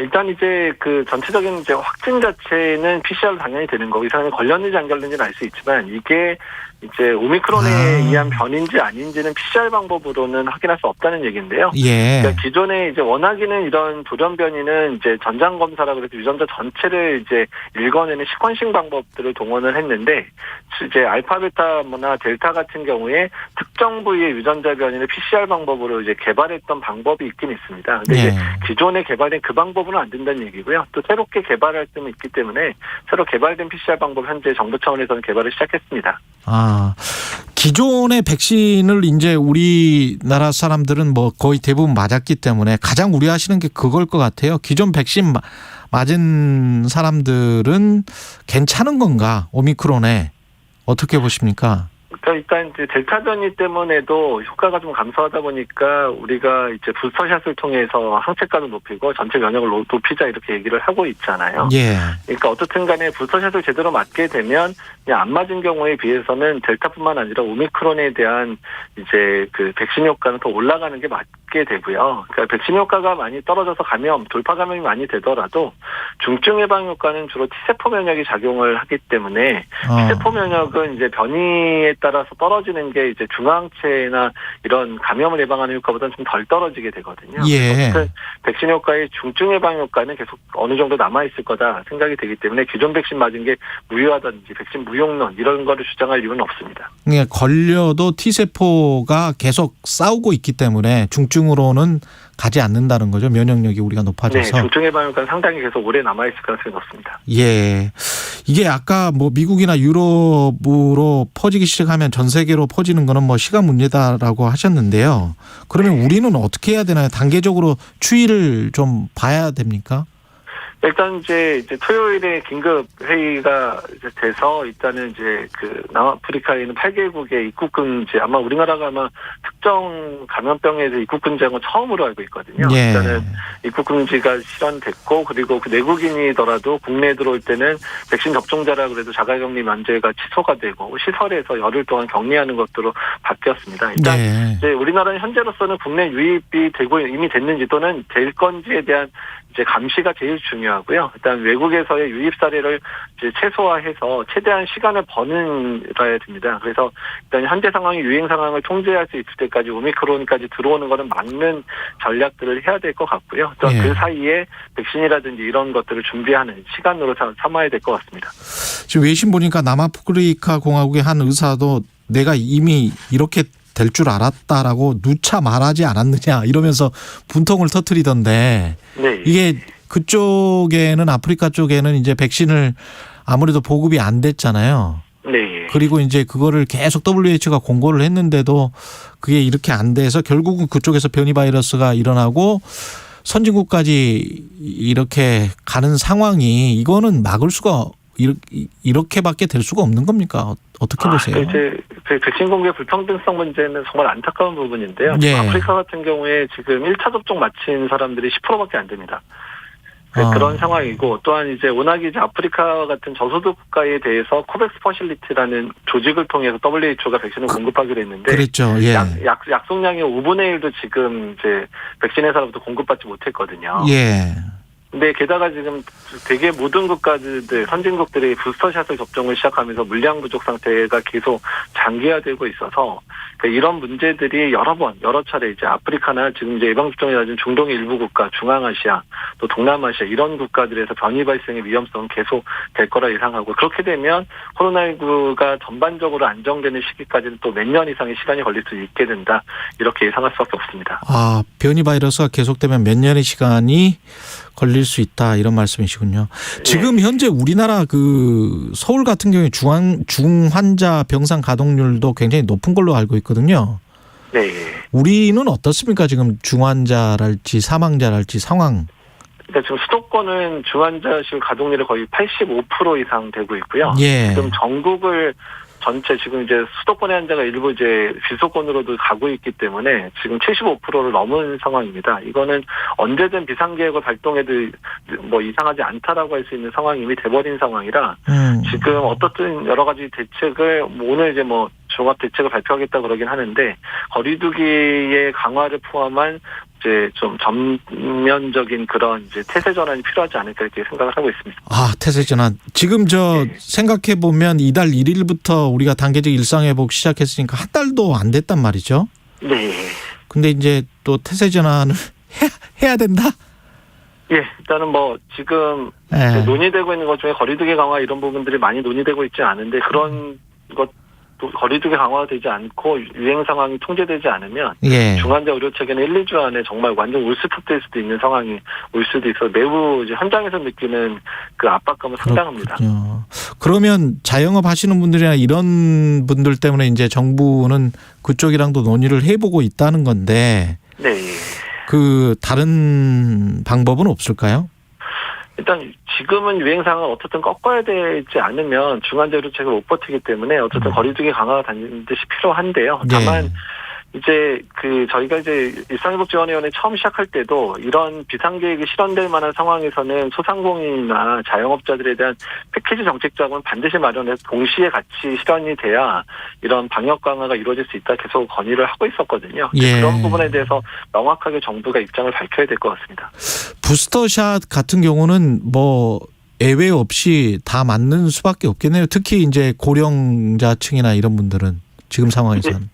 일단 이제 그 전체적인 이제 확진 자체는 PCR 당연히 되는 거고 이 사람이 걸렸는지 안 걸렸는지는 알 수 있지만 이게 이제 오미크론에 의한 변인지 아닌지는 PCR 방법으로는 확인할 수 없다는 얘기인데요. 그러니까 기존에 이제 워낙에는 이런 돌연 변이는 이제 전장 검사라 그래서 유전자 전체를 이제 읽어내는 시퀀싱 방법들을 동원을 했는데 이제 알파, 베타나 델타 같은 경우에 특정 부위의 유전자 변이를 PCR 방법으로 이제 개발했던 방법이 있긴 있습니다. 근데 이제 기존에 개발된 그 방법은 안 된다는 얘기고요. 또 새롭게 개발할 수는 있기 때문에 새로 개발된 PCR 방법 현재 정부 차원에서는 개발을 시작했습니다. 기존의 백신을 이제 우리나라 사람들은 뭐 거의 대부분 맞았기 때문에 가장 우려하시는 게 그걸 것 같아요. 기존 백신 맞은 사람들은 괜찮은 건가? 오미크론에 어떻게 보십니까? 그러니까 일단 이제 델타 변이 때문에도 효과가 좀 감소하다 보니까 우리가 이제 부스터샷을 통해서 항체가를 높이고 전체 면역을 높이자 이렇게 얘기를 하고 있잖아요. 그러니까 어떻든 간에 부스터샷을 제대로 맞게 되면 그냥 안 맞은 경우에 비해서는 델타뿐만 아니라 오미크론에 대한 이제 그 백신 효과는 더 올라가는 게 맞게 되고요. 그러니까 백신 효과가 많이 떨어져서 돌파 감염이 많이 되더라도 중증 예방 효과는 주로 T세포 면역이 작용을 하기 때문에 T세포 면역은 이제 변이에 따라서 떨어지는 게 이제 중화항체나 이런 감염을 예방하는 효과보다는 좀 덜 떨어지게 되거든요. 어쨌든 백신 효과의 중증 예방 효과는 계속 어느 정도 남아있을 거다 생각이 되기 때문에 기존 백신 맞은 게 무효하다든지 백신 무용론 이런 거를 주장할 이유는 없습니다. 그러니까 걸려도 T세포가 계속 싸우고 있기 때문에 중증으로는 가지 않는다는 거죠. 면역력이 우리가 높아져서. 네. 중증 예방 효과는 상당히 계속 오래 남아있을 가능성이 높습니다. 이게 아까 뭐 미국이나 유럽으로 퍼지기 시작하면 전 세계로 퍼지는 거는 뭐 시간 문제다라고 하셨는데요. 그러면 우리는 어떻게 해야 되나요? 단계적으로 추이를 좀 봐야 됩니까? 일단 이제 토요일에 긴급 회의가 돼서 일단은 이제 그 남아프리카에 있는 8개국의 입국 금지 아마 우리나라가 아마 특정 감염병에서 입국 금지한 건 처음으로 알고 있거든요. 일단은 입국 금지가 실현됐고 그리고 그 내국인이더라도 국내에 들어올 때는 백신 접종자라 그래도 자가격리 면제가 취소가 되고 시설에서 열흘 동안 격리하는 것으로 바뀌었습니다. 일단 이제 우리나라는 현재로서는 국내 유입이 되고 이미 됐는지 또는 될 건지에 대한 이제 감시가 제일 중요하고요. 일단 외국에서의 유입 사례를 이제 최소화해서 최대한 시간을 버는라야 됩니다. 그래서 일단 현재 상황이 유행 상황을 통제할 수 있을 때까지 오미크론까지 들어오는 거는 막는 전략들을 해야 될 것 같고요. 또 그 사이에 백신이라든지 이런 것들을 준비하는 시간으로 삼아야 될 것 같습니다. 지금 외신 보니까 남아프리카 공화국의 한 의사도 내가 이미 이렇게 될 줄 알았다라고 누차 말하지 않았느냐 이러면서 분통을 터뜨리던데 이게 그쪽에는 아프리카 쪽에는 이제 백신을 아무래도 보급이 안 됐잖아요. 그리고 이제 그거를 계속 WHO가 공고를 했는데도 그게 이렇게 안 돼서 결국은 그쪽에서 변이 바이러스가 일어나고 선진국까지 이렇게 가는 상황이 이거는 막을 수가 이렇게밖에 될 수가 없는 겁니까? 어떻게 보세요? 이제 백신 공개 불평등성 문제는 정말 안타까운 부분인데요. 예. 아프리카 같은 경우에 지금 1차 접종 마친 사람들이 10%밖에 안 됩니다. 그런 상황이고, 또한 이제 워낙 이제 아프리카 같은 저소득 국가에 대해서 코백스 퍼실리티라는 조직을 통해서 WHO가 백신을 공급하기로 했는데, 그랬죠. 예. 약속량의 5분의 1도 지금 이제 백신 회사로부터 공급받지 못했거든요. 예. 근데 게다가 지금 되게 모든 국가들, 선진국들이 부스터샷을 접종을 시작하면서 물량 부족 상태가 계속 장기화되고 있어서 이런 문제들이 여러 차례 이제 아프리카나 지금 이제 예방접종이 낮은 중동의 일부 국가, 중앙아시아, 또 동남아시아 이런 국가들에서 변이 발생의 위험성은 계속 될 거라 예상하고, 그렇게 되면 코로나19가 전반적으로 안정되는 시기까지는 또 몇 년 이상의 시간이 걸릴 수 있게 된다. 이렇게 예상할 수밖에 없습니다. 변이 바이러스가 계속되면 몇 년의 시간이 걸릴 수 있다 이런 말씀이시군요. 지금 현재 우리나라 그 서울 같은 경우에 중환자 병상 가동률도 굉장히 높은 걸로 알고 있거든요. 네. 우리는 어떻습니까? 지금 중환자랄지 사망자랄지 상황. 그러니까 지금 수도권은 중환자실 가동률이 거의 85% 이상 되고 있고요. 예. 지금 전국을 전체 지금 이제 수도권의 환자가 일부 이제 비수도권으로도 가고 있기 때문에 지금 75%를 넘은 상황입니다. 이거는 언제든 비상계획을 발동해도 뭐 이상하지 않다라고 할 수 있는 상황이 이미 돼버린 상황이라 지금 어떻든 여러 가지 대책을 오늘 이제 뭐 종합 대책을 발표하겠다 그러긴 하는데, 거리두기의 강화를 포함한 이제 좀 전면적인 그런 이제 태세 전환이 필요하지 않을까 이렇게 생각을 하고 있습니다. 태세 전환. 지금 생각해 보면 이달 1일부터 우리가 단계적 일상 회복 시작했으니까 한 달도 안 됐단 말이죠. 네. 근데 이제 또 태세 전환을 해야 된다. 예, 일단은 뭐 지금 논의되고 있는 것 중에 거리두기 강화 이런 부분들이 많이 논의되고 있지 않은데, 그런 것 거리두기 강화가 되지 않고 유행 상황이 통제되지 않으면 중환자 의료 체계는 1, 2주 안에 정말 완전 울스톱될 수도 있는 상황이 올 수도 있어서 매우 이제 현장에서 느끼는 그 압박감은 상당합니다. 그렇군요. 그러면 자영업 하시는 분들이나 이런 분들 때문에 이제 정부는 그쪽이랑도 논의를 해보고 있다는 건데, 네. 그 다른 방법은 없을까요? 일단 지금은 유행 상황을 어떻든 꺾어야 되지 않으면 중환자 의료 체계를 못 버티기 때문에 어쨌든 거리두기 강화가 반드시 필요한데요. 다만 이제 저희가 이제 일상회복지원위원회 처음 시작할 때도 이런 비상계획이 실현될 만한 상황에서는 소상공인이나 자영업자들에 대한 패키지 정책 자금은 반드시 마련해서 동시에 같이 실현이 돼야 이런 방역 강화가 이루어질 수 있다 계속 건의를 하고 있었거든요. 그런 부분에 대해서 명확하게 정부가 입장을 밝혀야 될 것 같습니다. 부스터샷 같은 경우는 뭐 예외 없이 다 맞는 수밖에 없겠네요. 특히 이제 고령자층이나 이런 분들은 지금 상황에서는.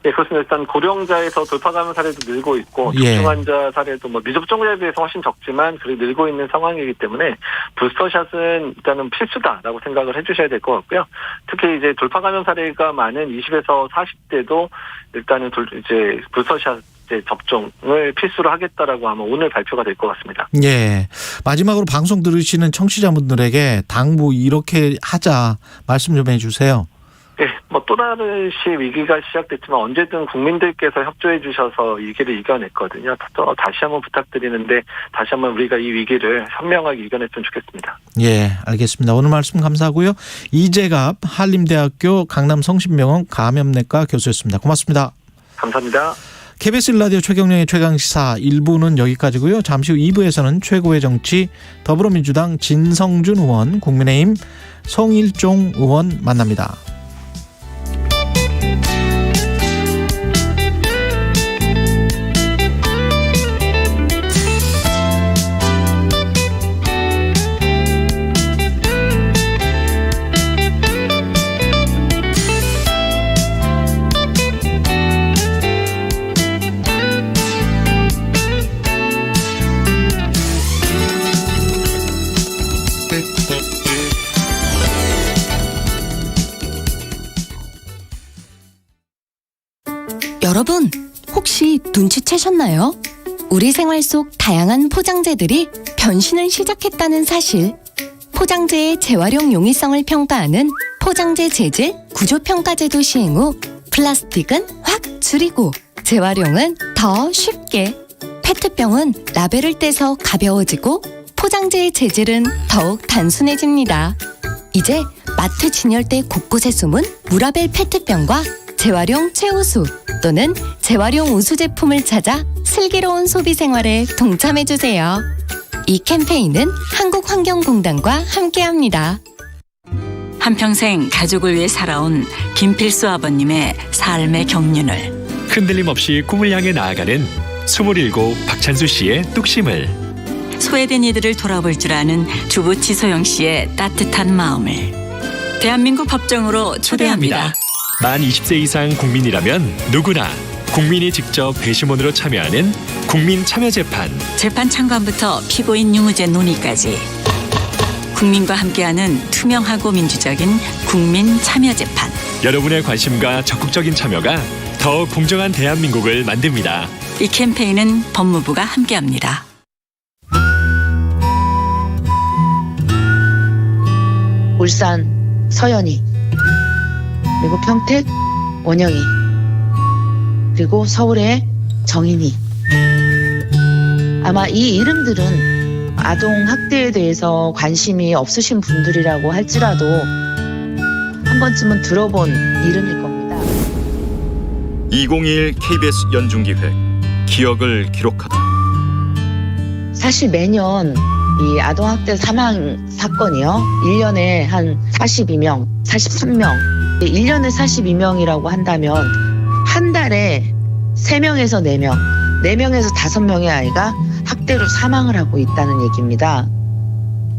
네, 그렇습니다. 일단 고령자에서 돌파 감염 사례도 늘고 있고 중증환자 사례도 뭐 미접종자에 비해서 훨씬 적지만 그래도 늘고 있는 상황이기 때문에 부스터샷은 일단은 필수다라고 생각을 해주셔야 될 것 같고요. 특히 이제 돌파 감염 사례가 많은 20에서 40대도 일단은 이제 부스터샷 접종을 필수로 하겠다라고 아마 오늘 발표가 될 것 같습니다. 예. 마지막으로 방송 들으시는 청취자분들에게 당부 이렇게 하자 말씀 좀 해주세요. 네, 뭐 또 다른 위기가 시작됐지만 언제든 국민들께서 협조해 주셔서 위기를 이겨냈거든요. 또 다시 한번 부탁드리는데 다시 한번 우리가 이 위기를 현명하게 이겨냈으면 좋겠습니다. 예, 알겠습니다. 오늘 말씀 감사하고요. 이재갑 한림대학교 강남성심병원 감염내과 교수였습니다. 고맙습니다. 감사합니다. KBS 1라디오 최경영의 최강시사 1부는 여기까지고요. 잠시 후 2부에서는 최고의 정치 더불어민주당 진성준 의원, 국민의힘 성일종 의원 만납니다. 여러분, 혹시 눈치채셨나요? 우리 생활 속 다양한 포장재들이 변신을 시작했다는 사실. 포장재의 재활용 용이성을 평가하는 포장재 재질 구조평가제도 시행 후 플라스틱은 확 줄이고 재활용은 더 쉽게. 페트병은 라벨을 떼서 가벼워지고 포장재의 재질은 더욱 단순해집니다. 이제 마트 진열대 곳곳에 숨은 무라벨 페트병과 재활용 최우수 또는 재활용 우수 제품을 찾아 슬기로운 소비 생활에 동참해주세요. 이 캠페인은 한국환경공단과 함께합니다. 한평생 가족을 위해 살아온 김필수 아버님의 삶의 경륜을 흔들림 없이 꿈을 향해 나아가는 27 박찬수 씨의 뚝심을, 소외된 이들을 돌아볼 줄 아는 주부 지소영 씨의 따뜻한 마음을 대한민국 법정으로 초대합니다. 만 20세 이상 국민이라면 누구나 국민이 직접 배심원으로 참여하는 국민참여재판. 재판 참관부터 피고인 유무죄 논의까지 국민과 함께하는 투명하고 민주적인 국민참여재판. 여러분의 관심과 적극적인 참여가 더 공정한 대한민국을 만듭니다. 이 캠페인은 법무부가 함께합니다. 울산 서연이, 그리고 평택 원영이, 그리고 서울의 정인이. 아마 이 이름들은 아동 학대에 대해서 관심이 없으신 분들이라고 할지라도 한 번쯤은 들어본 이름일 겁니다. 2021 KBS 연중기획 기억을 기록하다. 사실 매년 이 아동학대 사망 사건이요, 1년에 한 42명, 43명, 1년에 42명이라고 한다면 한 달에 3명에서 4명, 4명에서 5명의 아이가 학대로 사망을 하고 있다는 얘기입니다.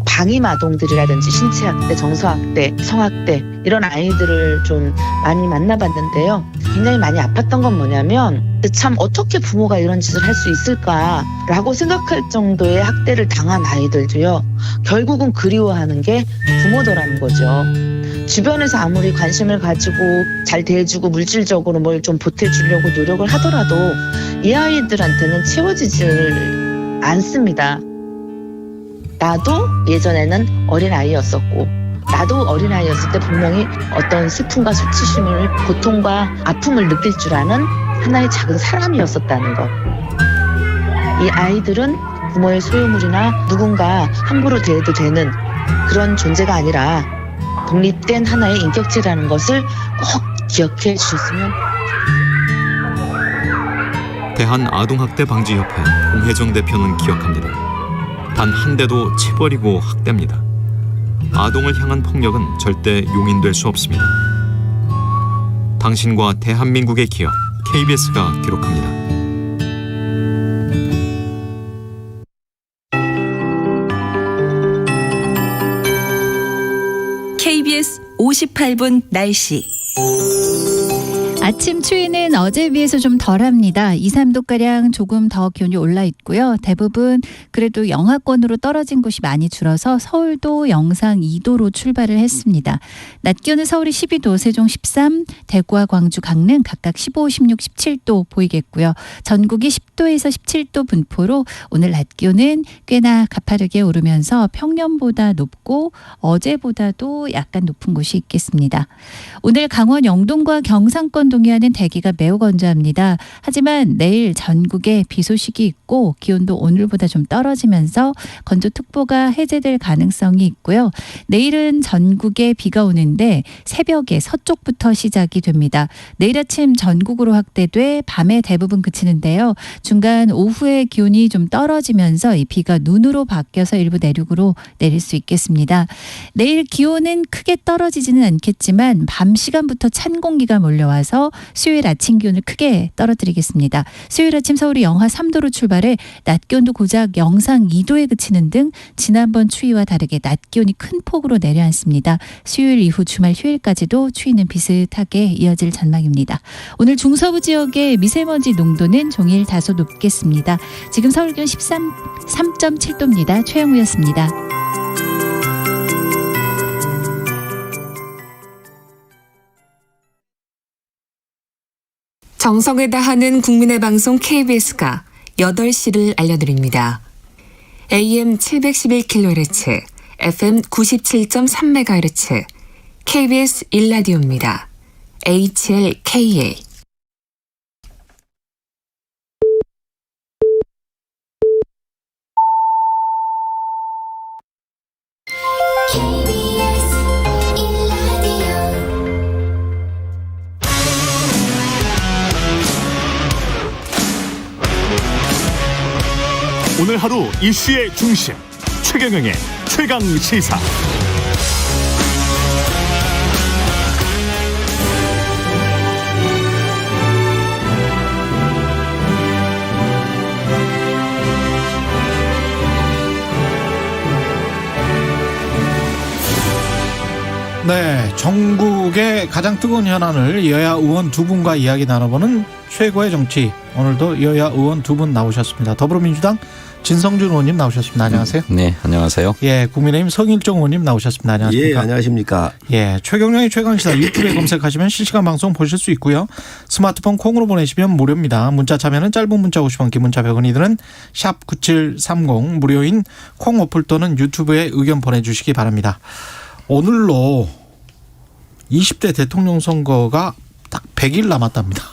방임 아동들이라든지 신체학대, 정서학대, 성학대 이런 아이들을 좀 많이 만나봤는데요. 굉장히 많이 아팠던 건 뭐냐면 참 어떻게 부모가 이런 짓을 할 수 있을까라고 생각할 정도의 학대를 당한 아이들도요. 결국은 그리워하는 게 부모더라는 거죠. 주변에서 아무리 관심을 가지고 잘 대해주고 물질적으로 뭘 좀 보태주려고 노력을 하더라도 이 아이들한테는 채워지질 않습니다. 나도 예전에는 어린아이였었고 나도 어린아이였을 때 분명히 어떤 슬픔과 수치심을, 고통과 아픔을 느낄 줄 아는 하나의 작은 사람이었었다는 것. 이 아이들은 부모의 소유물이나 누군가 함부로 대해도 되는 그런 존재가 아니라 독립된 하나의 인격체라는 것을 꼭 기억해 주셨으면. 대한아동학대방지협회 홍혜정 대표는 기억합니다. 단 한 대도 체벌이고 학대입니다. 아동을 향한 폭력은 절대 용인될 수 없습니다. 당신과 대한민국의 기억, KBS가 기록합니다. KBS 58분 날씨. 아침 추위는 어제에 비해서 좀 덜합니다. 2, 3도가량 조금 더 기온이 올라 있고요. 대부분 그래도 영하권으로 떨어진 곳이 많이 줄어서 서울도 영상 2도로 출발을 했습니다. 낮 기온은 서울이 12도, 세종 13, 대구와 광주, 강릉 각각 15, 16, 17도 보이겠고요. 전국이 10도에서 17도 분포로 오늘 낮 기온은 꽤나 가파르게 오르면서 평년보다 높고 어제보다도 약간 높은 곳이 있겠습니다. 오늘 강원 영동과 경상권 동해안은 대기가 매우 건조합니다. 하지만 내일 전국에 비 소식이 있고 기온도 오늘보다 좀 떨어지면서 건조특보가 해제될 가능성이 있고요. 내일은 전국에 비가 오는데 새벽에 서쪽부터 시작이 됩니다. 내일 아침 전국으로 확대돼 밤에 대부분 그치는데요. 중간 오후에 기온이 좀 떨어지면서 이 비가 눈으로 바뀌어서 일부 내륙으로 내릴 수 있겠습니다. 내일 기온은 크게 떨어지지는 않겠지만 밤 시간부터 찬 공기가 몰려와서 수요일 아침 기온을 크게 떨어뜨리겠습니다. 수요일 아침 서울이 영하 3도로 출발해 낮 기온도 고작 영상 2도에 그치는 등 지난번 추위와 다르게 낮 기온이 큰 폭으로 내려앉습니다. 수요일 이후 주말 휴일까지도 추위는 비슷하게 이어질 전망입니다. 오늘 중서부 지역의 미세먼지 농도는 종일 다소 높겠습니다. 지금 서울 기온 3.7도입니다. 최영우였습니다. 정성을 다하는 국민의 방송 KBS가 8시를 알려드립니다. AM 711kHz, FM 97.3MHz, KBS 1라디오입니다. HLKA. 오늘 하루 이슈의 중심 최경영의 최강 시사. 네, 전국의 가장 뜨거운 현안을 여야 의원 두 분과 이야기 나눠보는 최고의 정치. 오늘도 여야 의원 두 분 나오셨습니다. 더불어민주당 진성준 의원님 나오셨습니다. 안녕하세요. 네, 안녕하세요. 예, 국민의힘 성일종 의원님 나오셨습니다. 안녕하십니까. 예, 안녕하십니까. 예, 최경영의 최강시사 유튜브에 검색하시면 실시간 방송 보실 수 있고요. 스마트폰 콩으로 보내시면 무료입니다. 문자 참여는 짧은 문자 50원, 긴 문자 100원이 드는 샵 9730 무료인 콩 어플 또는 유튜브에 의견 보내주시기 바랍니다. 오늘로 20대 대통령 선거가 딱 100일 남았답니다.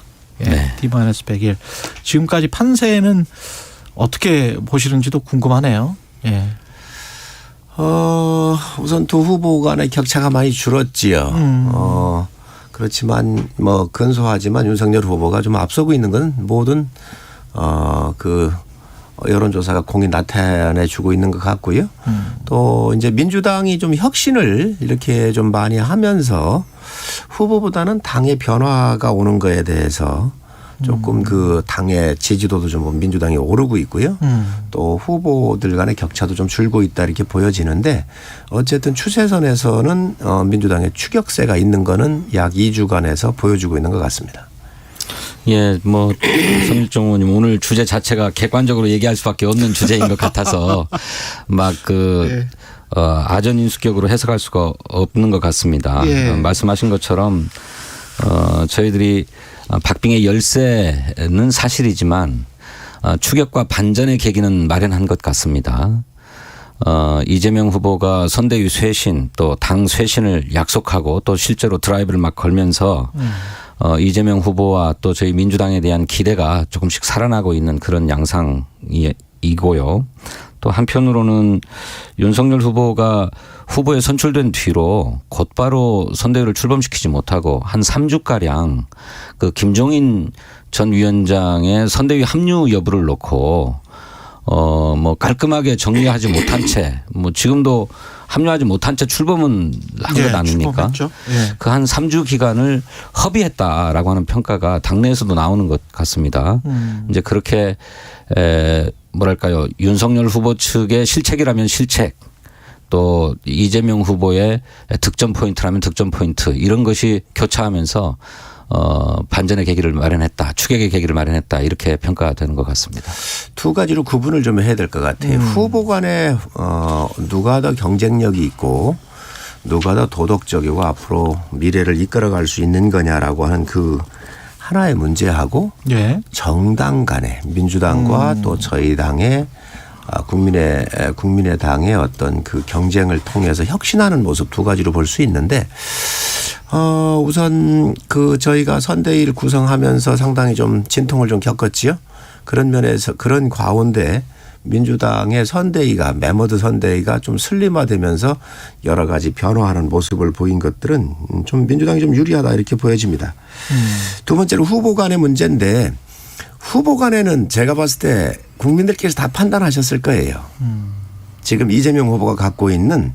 예, 네. D-100일. 지금까지 판세는 어떻게 보시는지도 궁금하네요. 예. 우선 두 후보 간의 격차가 많이 줄었지요. 그렇지만 뭐 근소하지만 윤석열 후보가 좀 앞서고 있는 건 모든 그 여론조사가 공히 나타내 주고 있는 것 같고요. 또 이제 민주당이 좀 혁신을 이렇게 좀 많이 하면서 후보보다는 당의 변화가 오는 거에 대해서 조금 그 당의 지지도도 좀 민주당이 오르고 있고요. 또 후보들 간의 격차도 좀 줄고 있다 이렇게 보여지는데 어쨌든 추세선에서는 민주당의 추격세가 있는 거는 약 2주간에서 보여주고 있는 것 같습니다. 예, 뭐 성일종 의원님 오늘 주제 자체가 객관적으로 얘기할 수밖에 없는 주제인 것 같아서 막 그 아전인수격으로 해석할 수가 없는 것 같습니다. 예. 말씀하신 것처럼 저희들이 박빙의 열세는 사실이지만 추격과 반전의 계기는 마련한 것 같습니다. 이재명 후보가 선대위 쇄신 또 당 쇄신을 약속하고 또 실제로 드라이브를 막 걸면서 이재명 후보와 또 저희 민주당에 대한 기대가 조금씩 살아나고 있는 그런 양상이고요. 또 한편으로는 윤석열 후보가 후보에 선출된 뒤로 곧바로 선대위를 출범시키지 못하고 한 3주가량 그 김종인 전 위원장의 선대위 합류 여부를 놓고 뭐 깔끔하게 정리하지 못한 채 뭐 지금도 합류하지 못한 채 출범은 한 것 아닙니까? 예. 그 한 3주 기간을 허비했다라고 하는 평가가 당내에서도 나오는 것 같습니다. 이제 그렇게 뭐랄까요, 윤석열 후보 측의 실책이라면 실책, 또 이재명 후보의 득점 포인트라면 득점 포인트 이런 것이 교차하면서 반전의 계기를 마련했다, 추격의 계기를 마련했다 이렇게 평가가 되는 것 같습니다. 두 가지로 구분을 좀 해야 될 것 같아요. 후보 간에 누가 더 경쟁력이 있고 누가 더 도덕적이고 앞으로 미래를 이끌어갈 수 있는 거냐라고 하는 그 하나의 문제하고 예. 정당 간에 민주당과 또 저희 당의 국민의당의 어떤 그 경쟁을 통해서 혁신하는 모습 두 가지로 볼 수 있는데 우선 그 저희가 선대위를 구성하면서 상당히 좀 진통을 좀 겪었지요. 그런 면에서 그런 가운데 민주당의 선대위가 메모드 선대위가 좀 슬림화되면서 여러 가지 변화하는 모습을 보인 것들은 좀 민주당이 좀 유리하다 이렇게 보여집니다. 두 번째로 후보 간의 문제인데 후보 간에는 제가 봤을 때 국민들께서 다 판단하셨을 거예요. 지금 이재명 후보가 갖고 있는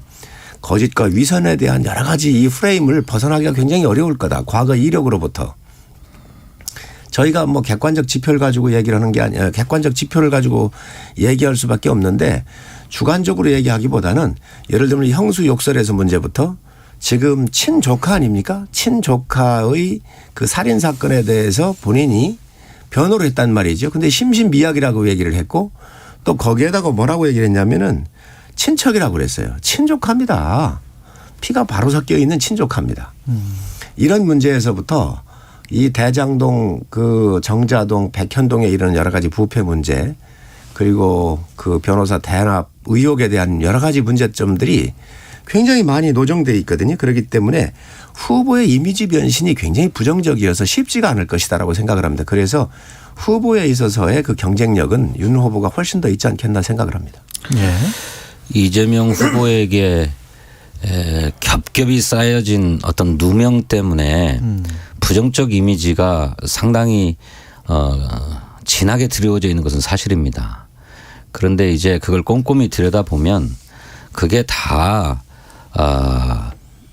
거짓과 위선에 대한 여러 가지 이 프레임을 벗어나기가 굉장히 어려울 거다. 과거 이력으로부터. 저희가 뭐 객관적 지표를 가지고 얘기를 하는 게 아니라 객관적 지표를 가지고 얘기할 수밖에 없는데 주관적으로 얘기하기보다는 예를 들면 형수 욕설에서 문제부터 지금 친조카 아닙니까? 친조카의 그 살인 사건에 대해서 본인이 변호를 했단 말이죠. 근데 심신미약이라고 얘기를 했고 또 거기에다가 뭐라고 얘기를 했냐면은 친척이라고 그랬어요. 친족합니다. 피가 바로 섞여 있는 친족합니다. 이런 문제에서부터 이 대장동 그 정자동 백현동에 이르는 여러 가지 부패 문제 그리고 그 변호사 대납 의혹에 대한 여러 가지 문제점들이 굉장히 많이 노정돼 있거든요. 그렇기 때문에 후보의 이미지 변신이 굉장히 부정적이어서 쉽지가 않을 것이다라고 생각을 합니다. 그래서 후보에 있어서의 그 경쟁력은 윤 후보가 훨씬 더 있지 않겠나 생각을 합니다. 예. 이재명 후보에게 겹겹이 쌓여진 어떤 누명 때문에 부정적 이미지가 상당히 진하게 드리워져 있는 것은 사실입니다. 그런데 이제 그걸 꼼꼼히 들여다보면 그게 다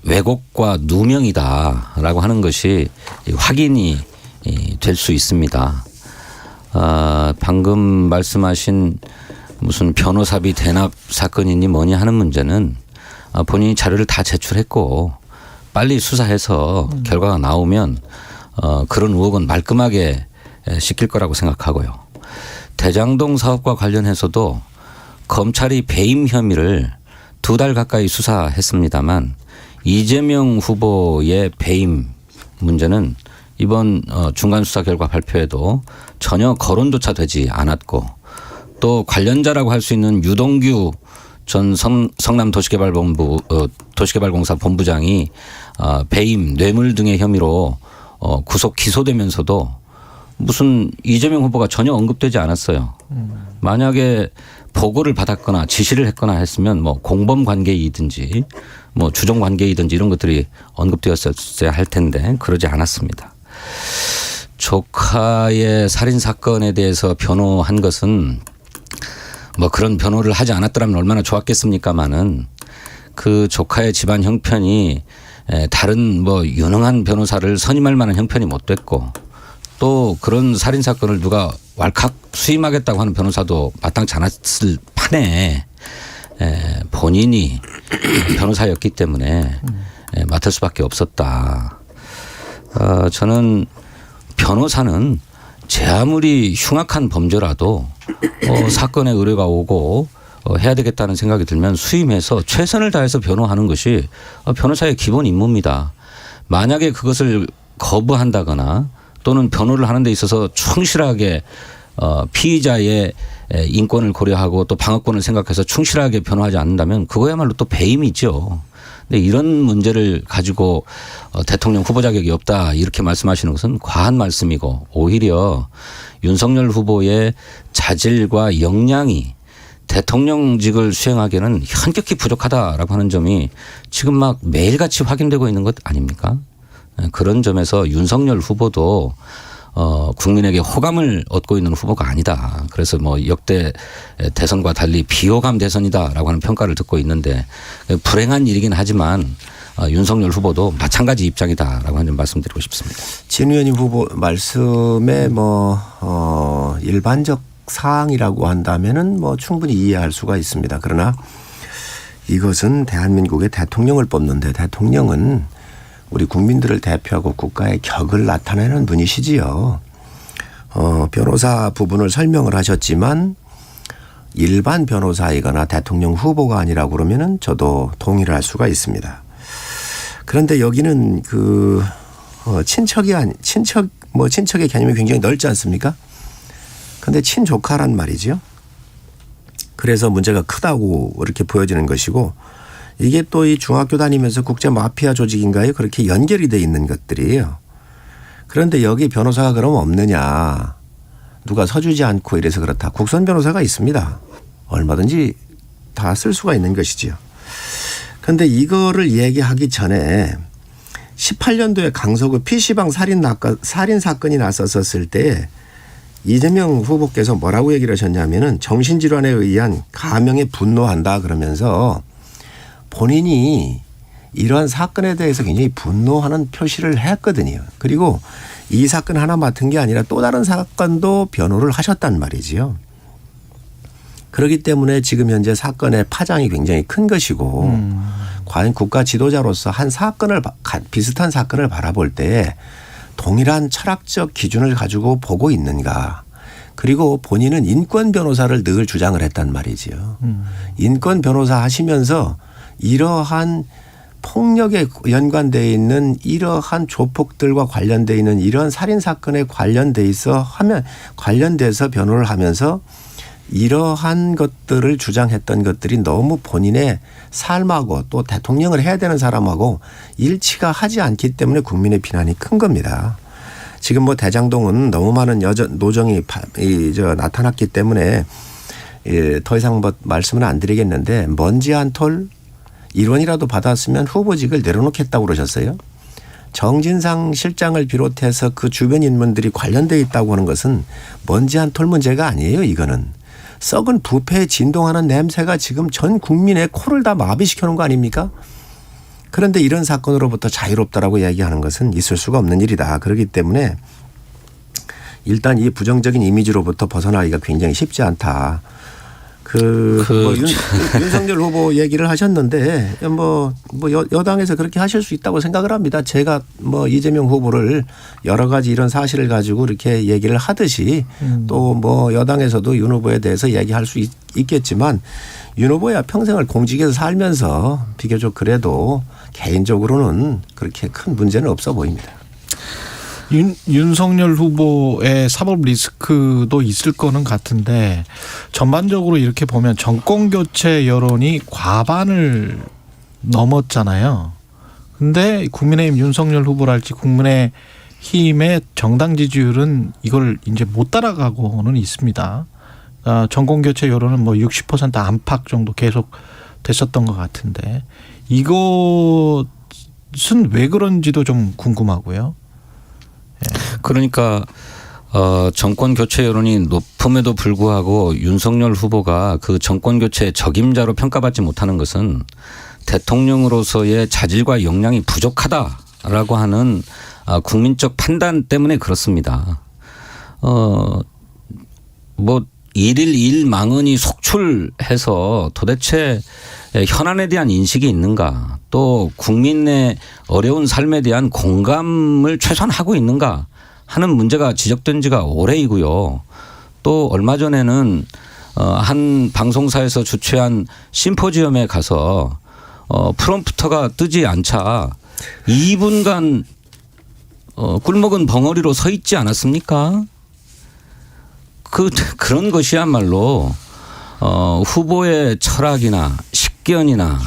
왜곡과 누명이다라고 하는 것이 확인이 될 수 있습니다. 방금 말씀하신 무슨 변호사비 대납 사건이니 뭐니 하는 문제는 본인이 자료를 다 제출했고 빨리 수사해서 결과가 나오면 그런 의혹은 말끔하게 씻길 거라고 생각하고요. 대장동 사업과 관련해서도 검찰이 배임 혐의를 2달 가까이 수사했습니다만 이재명 후보의 배임 문제는 이번 중간 수사 결과 발표에도 전혀 거론조차 되지 않았고 또 관련자라고 할 수 있는 유동규 전 성남도시개발본부 도시개발공사 본부장이 배임, 뇌물 등의 혐의로 구속 기소되면서도 무슨 이재명 후보가 전혀 언급되지 않았어요. 만약에 보고를 받았거나 지시를 했거나 했으면 뭐 공범 관계이든지 뭐 주종 관계이든지 이런 것들이 언급되었어야 할 텐데 그러지 않았습니다. 조카의 살인 사건에 대해서 변호한 것은 뭐 그런 변호를 하지 않았더라면 얼마나 좋았겠습니까마는 그 조카의 집안 형편이 다른 뭐 유능한 변호사를 선임할 만한 형편이 못 됐고 또 그런 살인 사건을 누가 왈칵 수임하겠다고 하는 변호사도 마땅치 않았을 판에 본인이 변호사였기 때문에 맡을 수밖에 없었다. 저는 변호사는 제 아무리 흉악한 범죄라도 사건에 의뢰가 오고 해야 되겠다는 생각이 들면 수임해서 최선을 다해서 변호하는 것이 변호사의 기본 임무입니다. 만약에 그것을 거부한다거나 또는 변호를 하는 데 있어서 충실하게 피의자의 인권을 고려하고 또 방어권을 생각해서 충실하게 변호하지 않는다면 그거야말로 또 배임이죠. 근데 이런 문제를 가지고 대통령 후보 자격이 없다 이렇게 말씀하시는 것은 과한 말씀이고 오히려 윤석열 후보의 자질과 역량이 대통령직을 수행하기에는 현격히 부족하다라고 하는 점이 지금 막 매일같이 확인되고 있는 것 아닙니까? 그런 점에서 윤석열 후보도 국민에게 호감을 얻고 있는 후보가 아니다. 그래서 뭐 역대 대선과 달리 비호감 대선이다라고 하는 평가를 듣고 있는데 불행한 일이긴 하지만 윤석열 후보도 마찬가지 입장이다라고 하는 점 말씀드리고 싶습니다. 진 의원님 후보 말씀에 일반적 사항이라고 한다면은 뭐 충분히 이해할 수가 있습니다. 그러나 이것은 대한민국의 대통령을 뽑는데 대통령은 우리 국민들을 대표하고 국가의 격을 나타내는 분이시지요. 변호사 부분을 설명을 하셨지만 일반 변호사이거나 대통령 후보가 아니라고 그러면은 저도 동의를 할 수가 있습니다. 그런데 여기는 친척의 개념이 굉장히 넓지 않습니까? 그런데 친조카란 말이죠. 그래서 문제가 크다고 이렇게 보여지는 것이고 이게 또 이 중학교 다니면서 국제 마피아 조직인가요? 그렇게 연결이 돼 있는 것들이에요. 그런데 여기 변호사가 그럼 없느냐. 누가 서주지 않고 이래서 그렇다. 국선 변호사가 있습니다. 얼마든지 다 쓸 수가 있는 것이지요. 그런데 이거를 얘기하기 전에 18년도에 강서구 PC방 살인 사건이 났었을 때 이재명 후보께서 뭐라고 얘기를 하셨냐면은 정신질환에 의한 감형에 분노한다 그러면서 본인이 이러한 사건에 대해서 굉장히 분노하는 표시를 했거든요. 그리고 이 사건 하나 맡은 게 아니라 또 다른 사건도 변호를 하셨단 말이지요. 그렇기 때문에 지금 현재 사건의 파장이 굉장히 큰 것이고 과연 국가 지도자로서 한 사건을 비슷한 사건을 바라볼 때 동일한 철학적 기준을 가지고 보고 있는가. 그리고 본인은 인권 변호사를 늘 주장을 했단 말이지요. 인권 변호사 하시면서 이러한 폭력에 연관되어 있는 이러한 조폭들과 관련되어 있는 이런 살인 사건에 관련돼서 변호를 하면서 이러한 것들을 주장했던 것들이 너무 본인의 삶하고 또 대통령을 해야 되는 사람하고 일치가 하지 않기 때문에 국민의 비난이 큰 겁니다. 지금 뭐 대장동은 너무 많은 노정이 나타났기 때문에 더 이상 뭐 말씀은 안 드리겠는데 먼지 한 톨 1원이라도 받았으면 후보직을 내려놓겠다고 그러셨어요. 정진상 실장을 비롯해서 그 주변 인물들이 관련되어 있다고 하는 것은 먼지 한 톨 문제가 아니에요. 이거는 썩은 부패에 진동하는 냄새가 지금 전 국민의 코를 다 마비시켜 놓은 거 아닙니까? 그런데 이런 사건으로부터 자유롭다라고 이야기하는 것은 있을 수가 없는 일이다. 그렇기 때문에 일단 이 부정적인 이미지로부터 벗어나기가 굉장히 쉽지 않다. 윤석열 후보 얘기를 하셨는데 여당에서 그렇게 하실 수 있다고 생각을 합니다. 제가 이재명 후보를 여러 가지 이런 사실을 가지고 이렇게 얘기를 하듯이 또 여당에서도 윤 후보에 대해서 얘기할 수 있겠지만 윤 후보야 평생을 공직에서 살면서 비교적 그래도 개인적으로는 그렇게 큰 문제는 없어 보입니다. 윤석열 후보의 사법 리스크도 있을 거는 같은데 전반적으로 이렇게 보면 정권 교체 여론이 과반을 넘었잖아요. 근데 국민의힘 윤석열 후보랄지 국민의힘의 정당 지지율은 이걸 이제 못 따라가고는 있습니다. 정권 교체 여론은 60% 안팎 정도 계속 됐었던 것 같은데 이것은 왜 그런지도 좀 궁금하고요. 그러니까 정권 교체 여론이 높음에도 불구하고 윤석열 후보가 그 정권 교체의 적임자로 평가받지 못하는 것은 대통령으로서의 자질과 역량이 부족하다라고 하는 국민적 판단 때문에 그렇습니다. 일일 일망언이 속출해서 도대체 현안에 대한 인식이 있는가, 또 국민의 어려운 삶에 대한 공감을 최소한 하고 있는가 하는 문제가 지적된 지가 오래이고요. 또 얼마 전에는 한 방송사에서 주최한 심포지엄에 가서 프롬프터가 뜨지 않자 2분간 꿀먹은 벙어리로 서 있지 않았습니까? 그런 것이야말로 후보의 철학이나 식견이나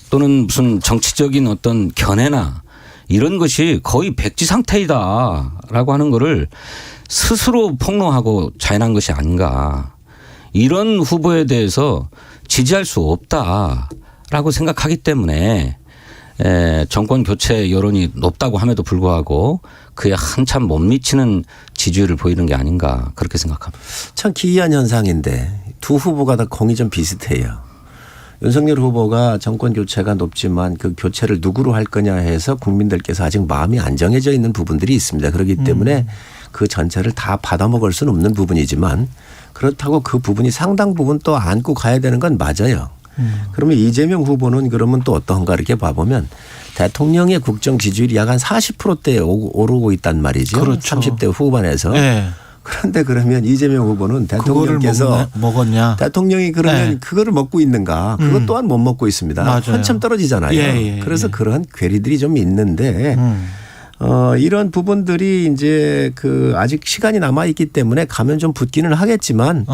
또는 무슨 정치적인 어떤 견해나 이런 것이 거의 백지 상태이다라고 하는 거를 스스로 폭로하고 자인한 것이 아닌가. 이런 후보에 대해서 지지할 수 없다라고 생각하기 때문에 정권 교체 여론이 높다고 함에도 불구하고 그에 한참 못 미치는 지지율을 보이는 게 아닌가 그렇게 생각합니다. 참 기이한 현상인데 두 후보가 다 공이 좀 비슷해요. 윤석열 후보가 정권 교체가 높지만 그 교체를 누구로 할 거냐 해서 국민들께서 아직 마음이 안 정해져 있는 부분들이 있습니다. 그렇기 때문에 그 전체를 다 받아먹을 수는 없는 부분이지만 그렇다고 그 부분이 상당 부분 또 안고 가야 되는 건 맞아요. 그러면 이재명 후보는 그러면 또 어떤가 이렇게 봐보면 대통령의 국정 지지율이 약 한 40%대에 오르고 있단 말이죠. 그렇죠. 30대 후반에서. 네. 그런데 그러면 이재명 후보는 대통령께서 먹었냐? 대통령이 그러면 그거를 먹고 있는가? 그것 또한 못 먹고 있습니다. 맞아요. 한참 떨어지잖아요. 그래서 그러한 괴리들이 좀 있는데 이런 부분들이 이제 아직 시간이 남아 있기 때문에 가면 좀 붙기는 하겠지만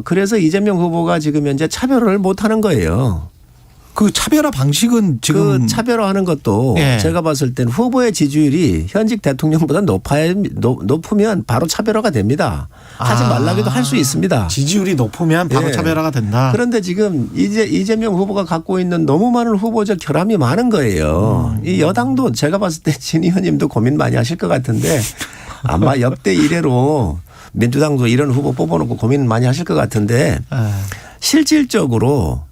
그래서 이재명 후보가 지금 현재 차별을 못 하는 거예요. 그 차별화 방식은 지금 차별화하는 것도 제가 봤을 땐 후보의 지지율이 현직 대통령보다 높으면 바로 차별화가 됩니다. 하지 말라고도 할 수 있습니다. 지지율이 높으면 바로 차별화가 된다. 그런데 지금 이재명 후보가 갖고 있는 너무 많은 후보적 결함이 많은 거예요. 이 여당도 제가 봤을 때 진 의원님도 고민 많이 하실 것 같은데 아마 역대 이래로 민주당도 이런 후보 뽑아놓고 고민 많이 하실 것 같은데 실질적으로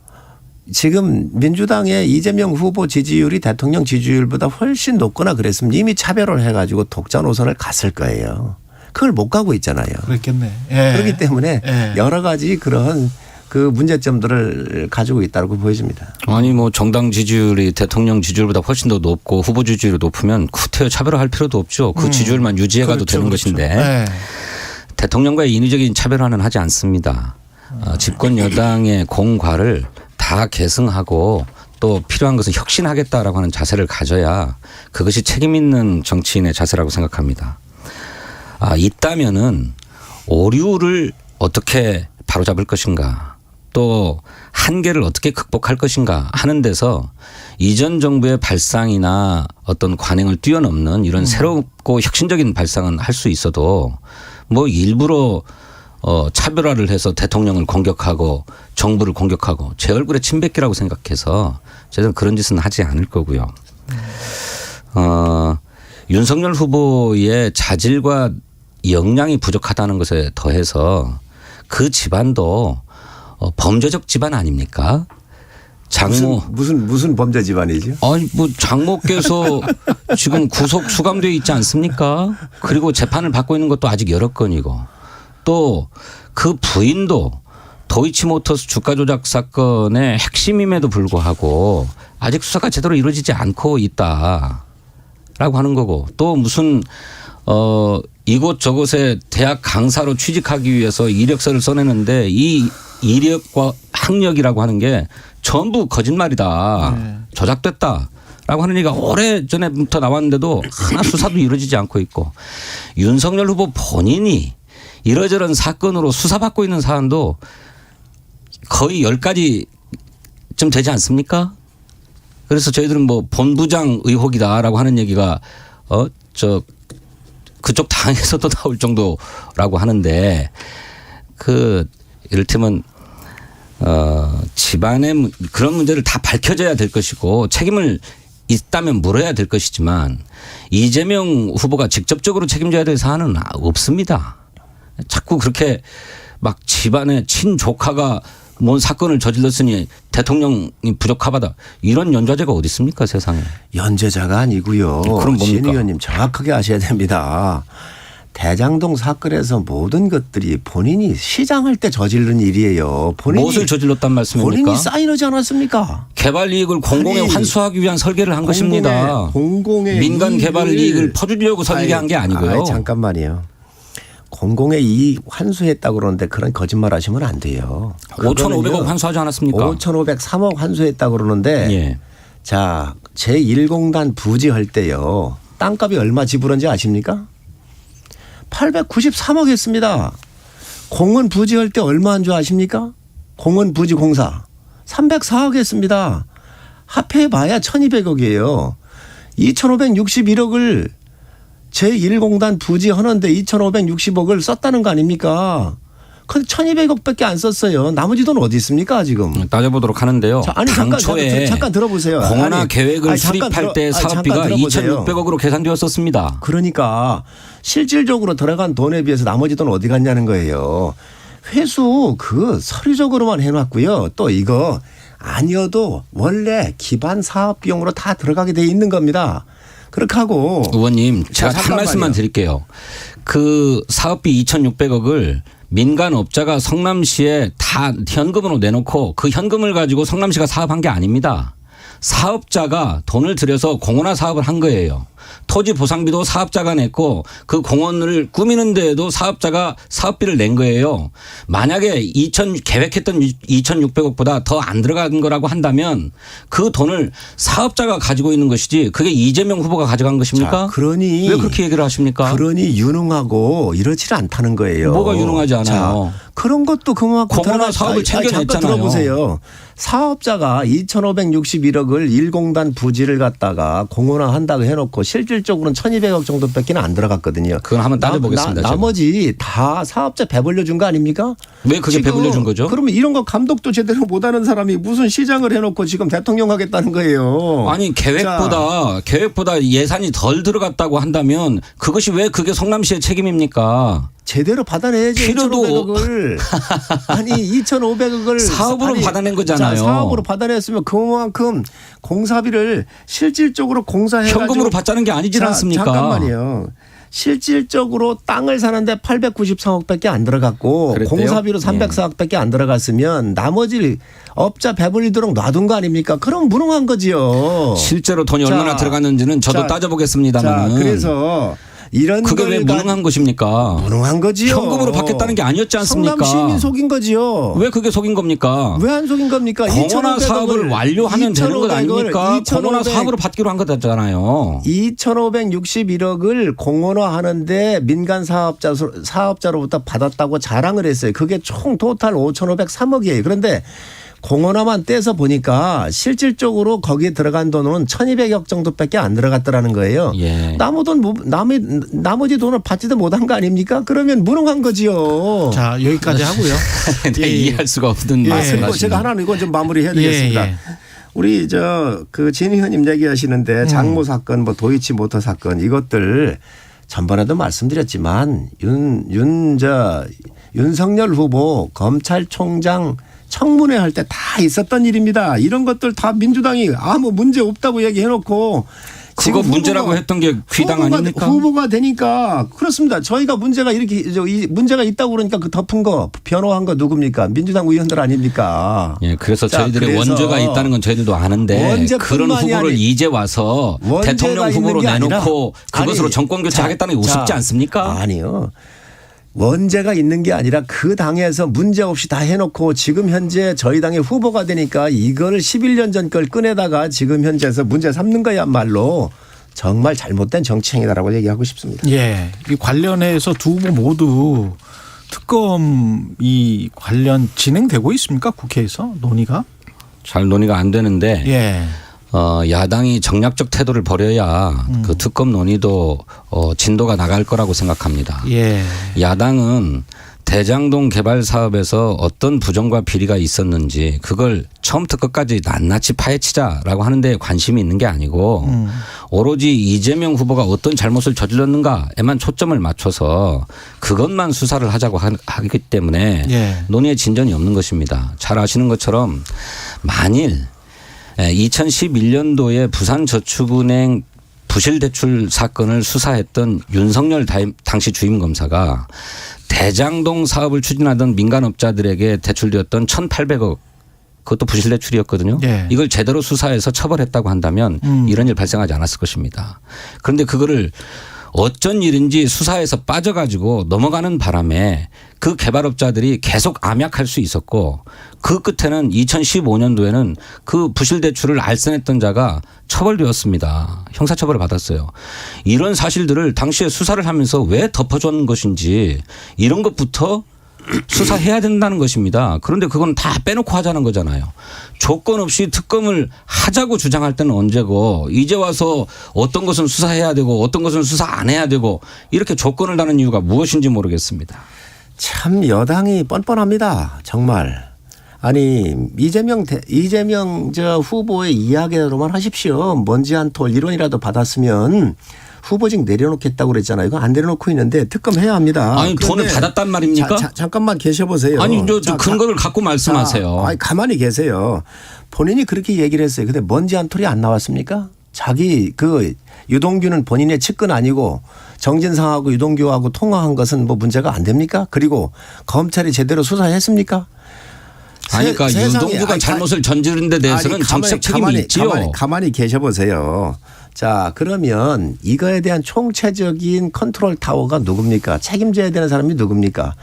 지금 민주당의 이재명 후보 지지율이 대통령 지지율보다 훨씬 높거나 그랬으면 이미 차별을 해가지고 독자 노선을 갔을 거예요. 그걸 못 가고 있잖아요. 그렇겠네. 그렇기 때문에 여러 가지 그런 문제점들을 가지고 있다고 보여집니다. 아니 정당 지지율이 대통령 지지율보다 훨씬 더 높고 후보 지지율이 높으면 구태여 차별화할 필요도 없죠. 그 지지율만 유지해가도 되는 것인데 대통령과의 인위적인 차별화는 하지 않습니다. 집권 여당의 공과를 다 계승하고 또 필요한 것은 혁신하겠다라고 하는 자세를 가져야 그것이 책임 있는 정치인의 자세라고 생각합니다. 있다면은 오류를 어떻게 바로잡을 것인가 또 한계를 어떻게 극복할 것인가 하는 데서 이전 정부의 발상이나 어떤 관행을 뛰어넘는 이런 새롭고 혁신적인 발상은 할 수 있어도 뭐 일부러 차별화를 해서 대통령을 공격하고 정부를 공격하고 제 얼굴에 침 뱉기라고 생각해서 저는 그런 짓은 하지 않을 거고요. 윤석열 후보의 자질과 역량이 부족하다는 것에 더해서 그 집안도 범죄적 집안 아닙니까? 장모 무슨 범죄 집안이죠? 아니 뭐 장모께서 지금 구속 수감되어 있지 않습니까? 그리고 재판을 받고 있는 것도 아직 여러 건이고 또 그 부인도 도이치모터스 주가 조작 사건의 핵심임에도 불구하고 아직 수사가 제대로 이루어지지 않고 있다라고 하는 거고 또 무슨 이곳저곳에 대학 강사로 취직하기 위해서 이력서를 써내는데 이 이력과 학력이라고 하는 게 전부 거짓말이다. 조작됐다라고 하는 얘기가 오래전에부터 나왔는데도 하나 수사도 이루어지지 않고 있고 윤석열 후보 본인이 이러저런 사건으로 수사받고 있는 사안도 거의 10가지쯤 되지 않습니까? 그래서 저희들은 뭐 본부장 의혹이다라고 하는 얘기가 그쪽 당에서도 나올 정도라고 하는데 이를테면 집안의 그런 문제를 다 밝혀져야 될 것이고 책임을 있다면 물어야 될 것이지만 이재명 후보가 직접적으로 책임져야 될 사안은 없습니다. 자꾸 그렇게 막 집안의 친조카가 뭔 사건을 저질렀으니 대통령이 부적합하다. 이런 연좌제가 어디 있습니까 세상에. 연좌자가 아니고요. 그럼 뭡니까? 신 의원님 정확하게 아셔야 됩니다. 대장동 사건에서 모든 것들이 본인이 시장할 때 저지른 일이에요. 본인이 무엇을 저질렀단 말씀입니까? 본인이 사인하지 않았습니까? 개발 이익을 공공에 환수하기 위한 설계를 한 것입니다. 공공의 민간 개발 이익을 퍼주려고 설계한 게 아니고요. 잠깐만요. 공공의 이익 환수했다고 그러는데 그런 거짓말 하시면 안 돼요. 5,500억 환수하지 않았습니까? 5,503억 환수했다고 그러는데 예. 자, 제1공단 부지할 때요. 땅값이 얼마 지불한지 아십니까? 893억 했습니다. 공원 부지할 때 얼마 한 줄 아십니까? 공원 부지 공사 304억 했습니다. 합해봐야 1,200억이에요. 2,561억을 제1공단 부지 하는데 2,560억을 썼다는 거 아닙니까? 근데 1,200억밖에 안 썼어요. 나머지 돈 어디 있습니까 지금? 따져보도록 하는데요. 자, 아니 잠깐 들어보세요. 공원화 아니, 계획을 수립할 때 사업비가 2,600억으로 계산되었었습니다. 그러니까 실질적으로 들어간 돈에 비해서 나머지 돈 어디 갔냐는 거예요. 회수 서류적으로만 해놨고요. 또 이거 아니어도 원래 기반 사업 비용으로 다 들어가게 돼 있는 겁니다. 그렇게 하고 의원님 제가 한 말씀만 드릴게요. 그 사업비 2,600억을 민간업자가 성남시에 다 현금으로 내놓고 그 현금을 가지고 성남시가 사업한 게 아닙니다. 사업자가 돈을 들여서 공원화 사업을 한 거예요. 토지 보상비도 사업자가 냈고 그 공원을 꾸미는 데에도 사업자가 사업비를 낸 거예요. 만약에 계획했던 2,600억보다 더 안 들어간 거라고 한다면 그 돈을 사업자가 가지고 있는 것이지 그게 이재명 후보가 가져간 것입니까? 자, 그러니 왜 그렇게 얘기를 하십니까? 그러니 유능하고 이렇지 않다는 거예요. 뭐가 유능하지 않아요? 자, 그런 것도 그만큼 공원화 사업을 챙겨냈잖아요. 잠깐 들어보세요. 사업자가 2,561억을 1공단 부지를 갖다가 공원화 한다고 해놓고 실질적으로는 1,200억 정도밖에 안 들어갔거든요. 그건 한번 따져보겠습니다. 나머지 다 사업자 배불려 준 거 아닙니까? 왜 그게 배불려 준 거죠? 그러면 이런 거 감독도 제대로 못하는 사람이 무슨 시장을 해놓고 지금 대통령 하겠다는 거예요. 아니 계획보다 예산이 덜 들어갔다고 한다면 그것이 왜 그게 성남시의 책임입니까? 제대로 받아내야지. 2,500억을. 아니 2,500억을 사업으로 받아낸 거잖아요. 자, 사업으로 받아냈으면 그만큼 공사비를 실질적으로 공사해가지고. 현금으로 받자는 게 아니지 않습니까? 잠깐만요. 실질적으로 땅을 사는데 893억밖에 안 들어갔고 그랬대요? 공사비로 304억밖에 안 들어갔으면 나머지 업자 배불리도록 놔둔 거 아닙니까? 그럼 무능한 거지요. 실제로 돈이 얼마나 들어갔는지는 저도 따져보겠습니다만. 그래서 이런 그게 왜 무능한 것입니까? 무능한 거지요. 현금으로 받겠다는 게 아니었지 않습니까? 성남 시민 속인 거지요. 왜 그게 속인 겁니까? 왜 안 속인 겁니까? 공원화 사업을 완료하면 되는 것 아닙니까? 공원화 사업으로 받기로 한 거잖아요. 2,561억을 공원화하는데 민간 사업자로부터 받았다고 자랑을 했어요. 그게 총 토탈 5,503억이에요. 그런데 공원화만 떼서 보니까 실질적으로 거기에 들어간 돈은 1,200억 정도밖에 안 들어갔더라는 거예요. 예. 나머지 돈을 받지도 못한 거 아닙니까? 그러면 무능한 거지요. 자, 여기까지 하고요. 네, 이해할 수가 없는 그리고 말씀하시네요. 제가 하나 이거 좀 마무리해야 되겠습니다. 우리 그 진 의원님 얘기하시는데 장모 사건, 뭐 도이치모터 사건 이것들 전번에도 말씀드렸지만 윤석열 후보 검찰총장 청문회 할 때 다 있었던 일입니다. 이런 것들 다 민주당이 아무 문제 없다고 얘기해놓고 그거 문제라고 했던 게 귀당 아닙니까? 후보가 되니까 그렇습니다. 저희가 문제가 문제가 있다고 그러니까 그 덮은 거 변호한 거 누굽니까? 민주당 의원들 아닙니까? 예, 그래서 저희들의 원죄가 있다는 건 저희들도 아는데 그런 후보를 이제 와서 대통령 후보로 내놓고 그것으로 정권 교체하겠다는 게 우습지 않습니까? 아니요. 원죄가 있는 게 아니라 그 당에서 문제 없이 다 해놓고 지금 현재 저희 당의 후보가 되니까 이걸 11년 전 걸 꺼내다가 지금 현재에서 문제 삼는 거야말로 정말 잘못된 정치행위다라고 얘기하고 싶습니다. 예. 이 관련해서 두 후보 모두 특검 이 관련 진행되고 있습니까? 국회에서 논의가? 잘 논의가 안 되는데 예. 야당이 정략적 태도를 벌여야 그 특검 논의도 진도가 나갈 거라고 생각합니다. 예. 야당은 대장동 개발 사업에서 어떤 부정과 비리가 있었는지 그걸 처음부터 끝까지 낱낱이 파헤치자라고 하는 데 관심이 있는 게 아니고 오로지 이재명 후보가 어떤 잘못을 저질렀는가에만 초점을 맞춰서 그것만 수사를 하자고 하기 때문에 예. 논의에 진전이 없는 것입니다. 잘 아시는 것처럼 만일 2011년도에 부산저축은행 부실대출 사건을 수사했던 윤석열 당시 주임검사가 대장동 사업을 추진하던 민간업자들에게 대출되었던 1,800억 그것도 부실대출이었거든요. 예. 이걸 제대로 수사해서 처벌했다고 한다면 이런 일 발생하지 않았을 것입니다. 그런데 그거를 어쩐 일인지 수사에서 빠져가지고 넘어가는 바람에 그 개발업자들이 계속 암약할 수 있었고 그 끝에는 2015년도에는 그 부실대출을 알선했던 자가 처벌되었습니다. 형사처벌을 받았어요. 이런 사실들을 당시에 수사를 하면서 왜 덮어줬는 것인지 이런 것부터 수사해야 된다는 것입니다. 그런데 그건 다 빼놓고 하자는 거잖아요. 조건 없이 특검을 하자고 주장할 때는 언제고 이제 와서 어떤 것은 수사해야 되고 어떤 것은 수사 안 해야 되고 이렇게 조건을 다는 이유가 무엇인지 모르겠습니다. 참 여당이 뻔뻔합니다. 정말. 아니 이재명 저 후보의 이야기로만 하십시오. 먼지 한 톨 1원이라도 받았으면 후보직 내려놓겠다고 그랬잖아요. 이거 안 내려놓고 있는데 특검해야 합니다. 아니 돈을 받았단 말입니까? 잠깐만 계셔보세요. 아니 저 근거를 갖고 말씀하세요. 아니 가만히 계세요. 본인이 그렇게 얘기를 했어요. 근데 먼지 한 톨이 안 나왔습니까? 자기 그 유동규는 본인의 측근 아니고 정진상하고 유동규하고 통화한 것은 뭐 문제가 안 됩니까? 그리고 검찰이 제대로 수사했습니까? 아니 그러니까 유동규가 잘못을 저지른 데 대해서는 정치적 책임이 있지요. 가만히 계셔보세요. 자 그러면 이거에 대한 총체적인 컨트롤 타워가 누굽니까? 책임져야 되는 사람이 누굽니까?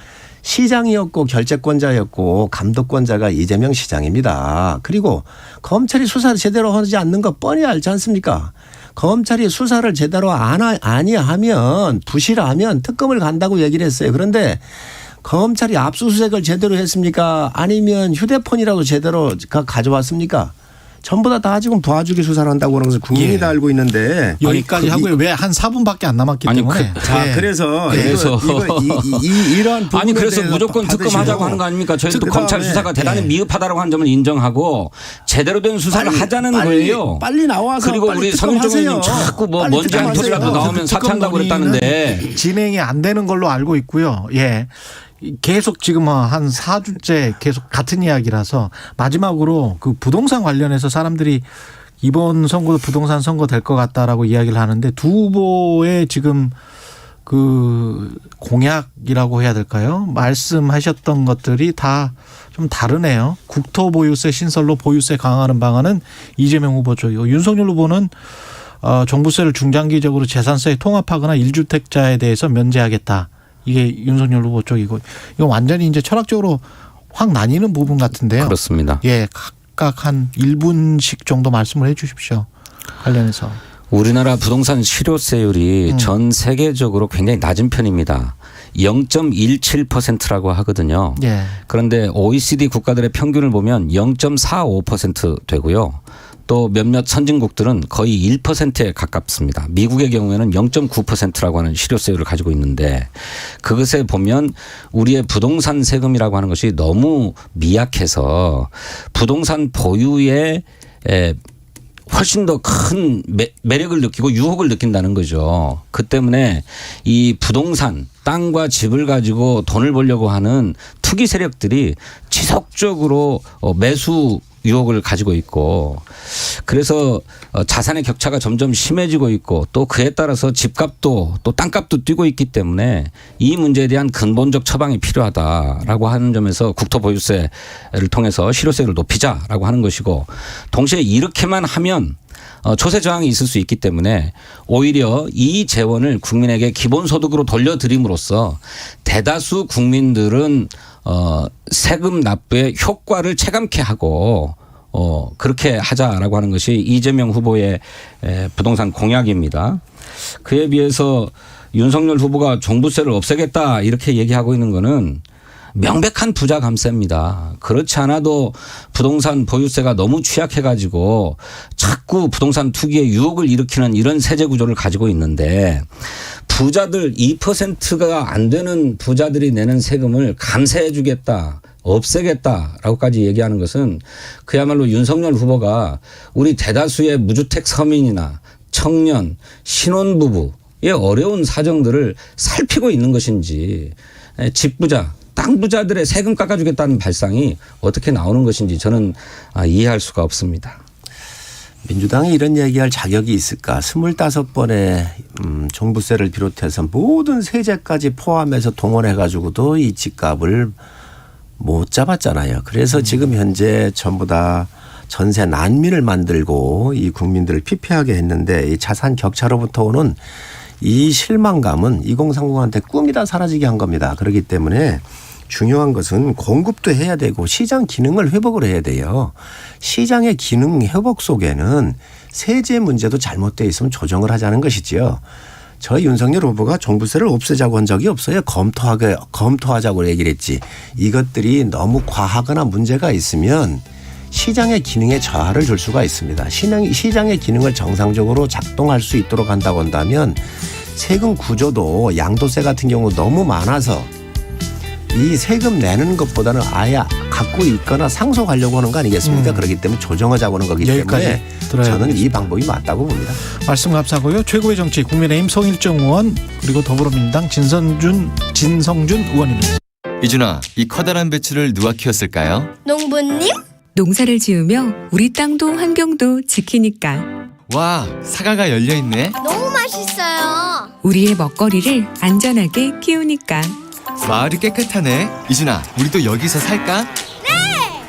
시장이었고 결재권자였고 감독권자가 이재명 시장입니다. 그리고 검찰이 수사를 제대로 하지 않는 거 뻔히 알지 않습니까? 검찰이 수사를 제대로 아니하면 부실하면 특검을 간다고 얘기를 했어요. 그런데 검찰이 압수수색을 제대로 했습니까? 아니면 휴대폰이라도 제대로 가져왔습니까? 전부 다 지금 도와주기 수사를 한다고 하는 것을 국민이 다 알고 있는데 여기까지 하고요. 왜 한 4분밖에 안 남았기 때문에. 그래서 이러한 아니 그래서 무조건 특검하자고 하는 거 아닙니까? 저희도 검찰 수사가 대단히 미흡하다라고 하는 점을 인정하고 제대로 된 수사를 하자는 거예요. 빨리 나와서 그리고 우리 서민정 의원님 자꾸 뭐 먼지 한 톨이라도 나오면 사퇴한다고 그랬다는데 진행이 안 되는 걸로 알고 있고요. 예. 계속 지금 한 4주째 계속 같은 이야기라서 마지막으로 그 부동산 관련해서 사람들이 이번 선거도 부동산 선거 될 것 같다라고 이야기를 하는데 두 후보의 지금 그 공약이라고 해야 될까요? 말씀하셨던 것들이 다 좀 다르네요. 국토보유세 신설로 보유세 강화하는 방안은 이재명 후보 쪽이고 윤석열 후보는 종부세를 중장기적으로 재산세에 통합하거나 1주택자에 대해서 면제하겠다. 이게 윤석열 후보 쪽이고 이건 완전히 이제 철학적으로 확 나뉘는 부분 같은데요. 그렇습니다. 예, 각각 한 1분씩 정도 말씀을 해 주십시오. 관련해서. 우리나라 부동산 실효세율이 전 세계적으로 굉장히 낮은 편입니다. 0.17%라고 하거든요. 예. 그런데 OECD 국가들의 평균을 보면 0.45% 되고요. 또 몇몇 선진국들은 거의 1%에 가깝습니다. 미국의 경우에는 0.9%라고 하는 실효세율을 가지고 있는데 그것에 보면 우리의 부동산 세금이라고 하는 것이 너무 미약해서 부동산 보유에 훨씬 더 큰 매력을 느끼고 유혹을 느낀다는 거죠. 그 때문에 이 부동산, 땅과 집을 가지고 돈을 벌려고 하는 투기 세력들이 지속적으로 매수 유혹을 가지고 있고 그래서 자산의 격차가 점점 심해지고 있고 또 그에 따라서 집값도 또 땅값도 뛰고 있기 때문에 이 문제에 대한 근본적 처방이 필요하다라고 하는 점에서 국토보유세를 통해서 실효세를 높이자라고 하는 것이고 동시에 이렇게만 하면 조세 저항이 있을 수 있기 때문에 오히려 이 재원을 국민에게 기본소득으로 돌려드림으로써 대다수 국민들은 세금 납부의 효과를 체감케 하고 그렇게 하자라고 하는 것이 이재명 후보의 부동산 공약입니다. 그에 비해서 윤석열 후보가 종부세를 없애겠다 이렇게 얘기하고 있는 거는 명백한 부자 감세입니다. 그렇지 않아도 부동산 보유세가 너무 취약해가지고 자꾸 부동산 투기의 유혹을 일으키는 이런 세제 구조를 가지고 있는데 부자들 2%가 안 되는 부자들이 내는 세금을 감세해 주겠다. 없애겠다라고까지 얘기하는 것은 그야말로 윤석열 후보가 우리 대다수의 무주택 서민이나 청년, 신혼부부의 어려운 사정들을 살피고 있는 것인지 집부자, 땅 부자들의 세금 깎아주겠다는 발상이 어떻게 나오는 것인지 저는 이해할 수가 없습니다. 민주당이 이런 얘기할 자격이 있을까? 25번의 종부세를 비롯해서 모든 세제까지 포함해서 동원해가지고도 이 집값을 못 잡았잖아요. 그래서 지금 현재 전부 다 전세 난민을 만들고 이 국민들을 피폐하게 했는데 이 자산 격차로부터 오는 이 실망감은 2030한테 꿈이 다 사라지게 한 겁니다. 그렇기 때문에 중요한 것은 공급도 해야 되고 시장 기능을 회복을 해야 돼요. 시장의 기능 회복 속에는 세제 문제도 잘못되어 있으면 조정을 하자는 것이지요. 저희 윤석열 후보가 종부세를 없애자고 한 적이 없어요. 검토하자고 얘기를 했지. 이것들이 너무 과하거나 문제가 있으면 시장의 기능에 저하를 줄 수가 있습니다. 시장의 기능을 정상적으로 작동할 수 있도록 한다고 한다면 세금 구조도 양도세 같은 경우 너무 많아서 이 세금 내는 것보다는 아예 갖고 있거나 상속하려고 하는 거 아니겠습니까? 그렇기 때문에 조정하자고 하는 거기 때문에 저는 이 방법이 맞다고 봅니다. 말씀 감사하고요. 최고의 정치 국민의힘 송일정 의원 그리고 더불어민주당 진성준 의원입니다. 이준아, 이 커다란 배추를 누가 키웠을까요? 농부님? 농사를 지으며 우리 땅도 환경도 지키니까. 와, 사과가 열려있네. 너무 맛있어요. 우리의 먹거리를 안전하게 키우니까. 마을이 깨끗하네. 이준아, 우리도 여기서 살까? 네!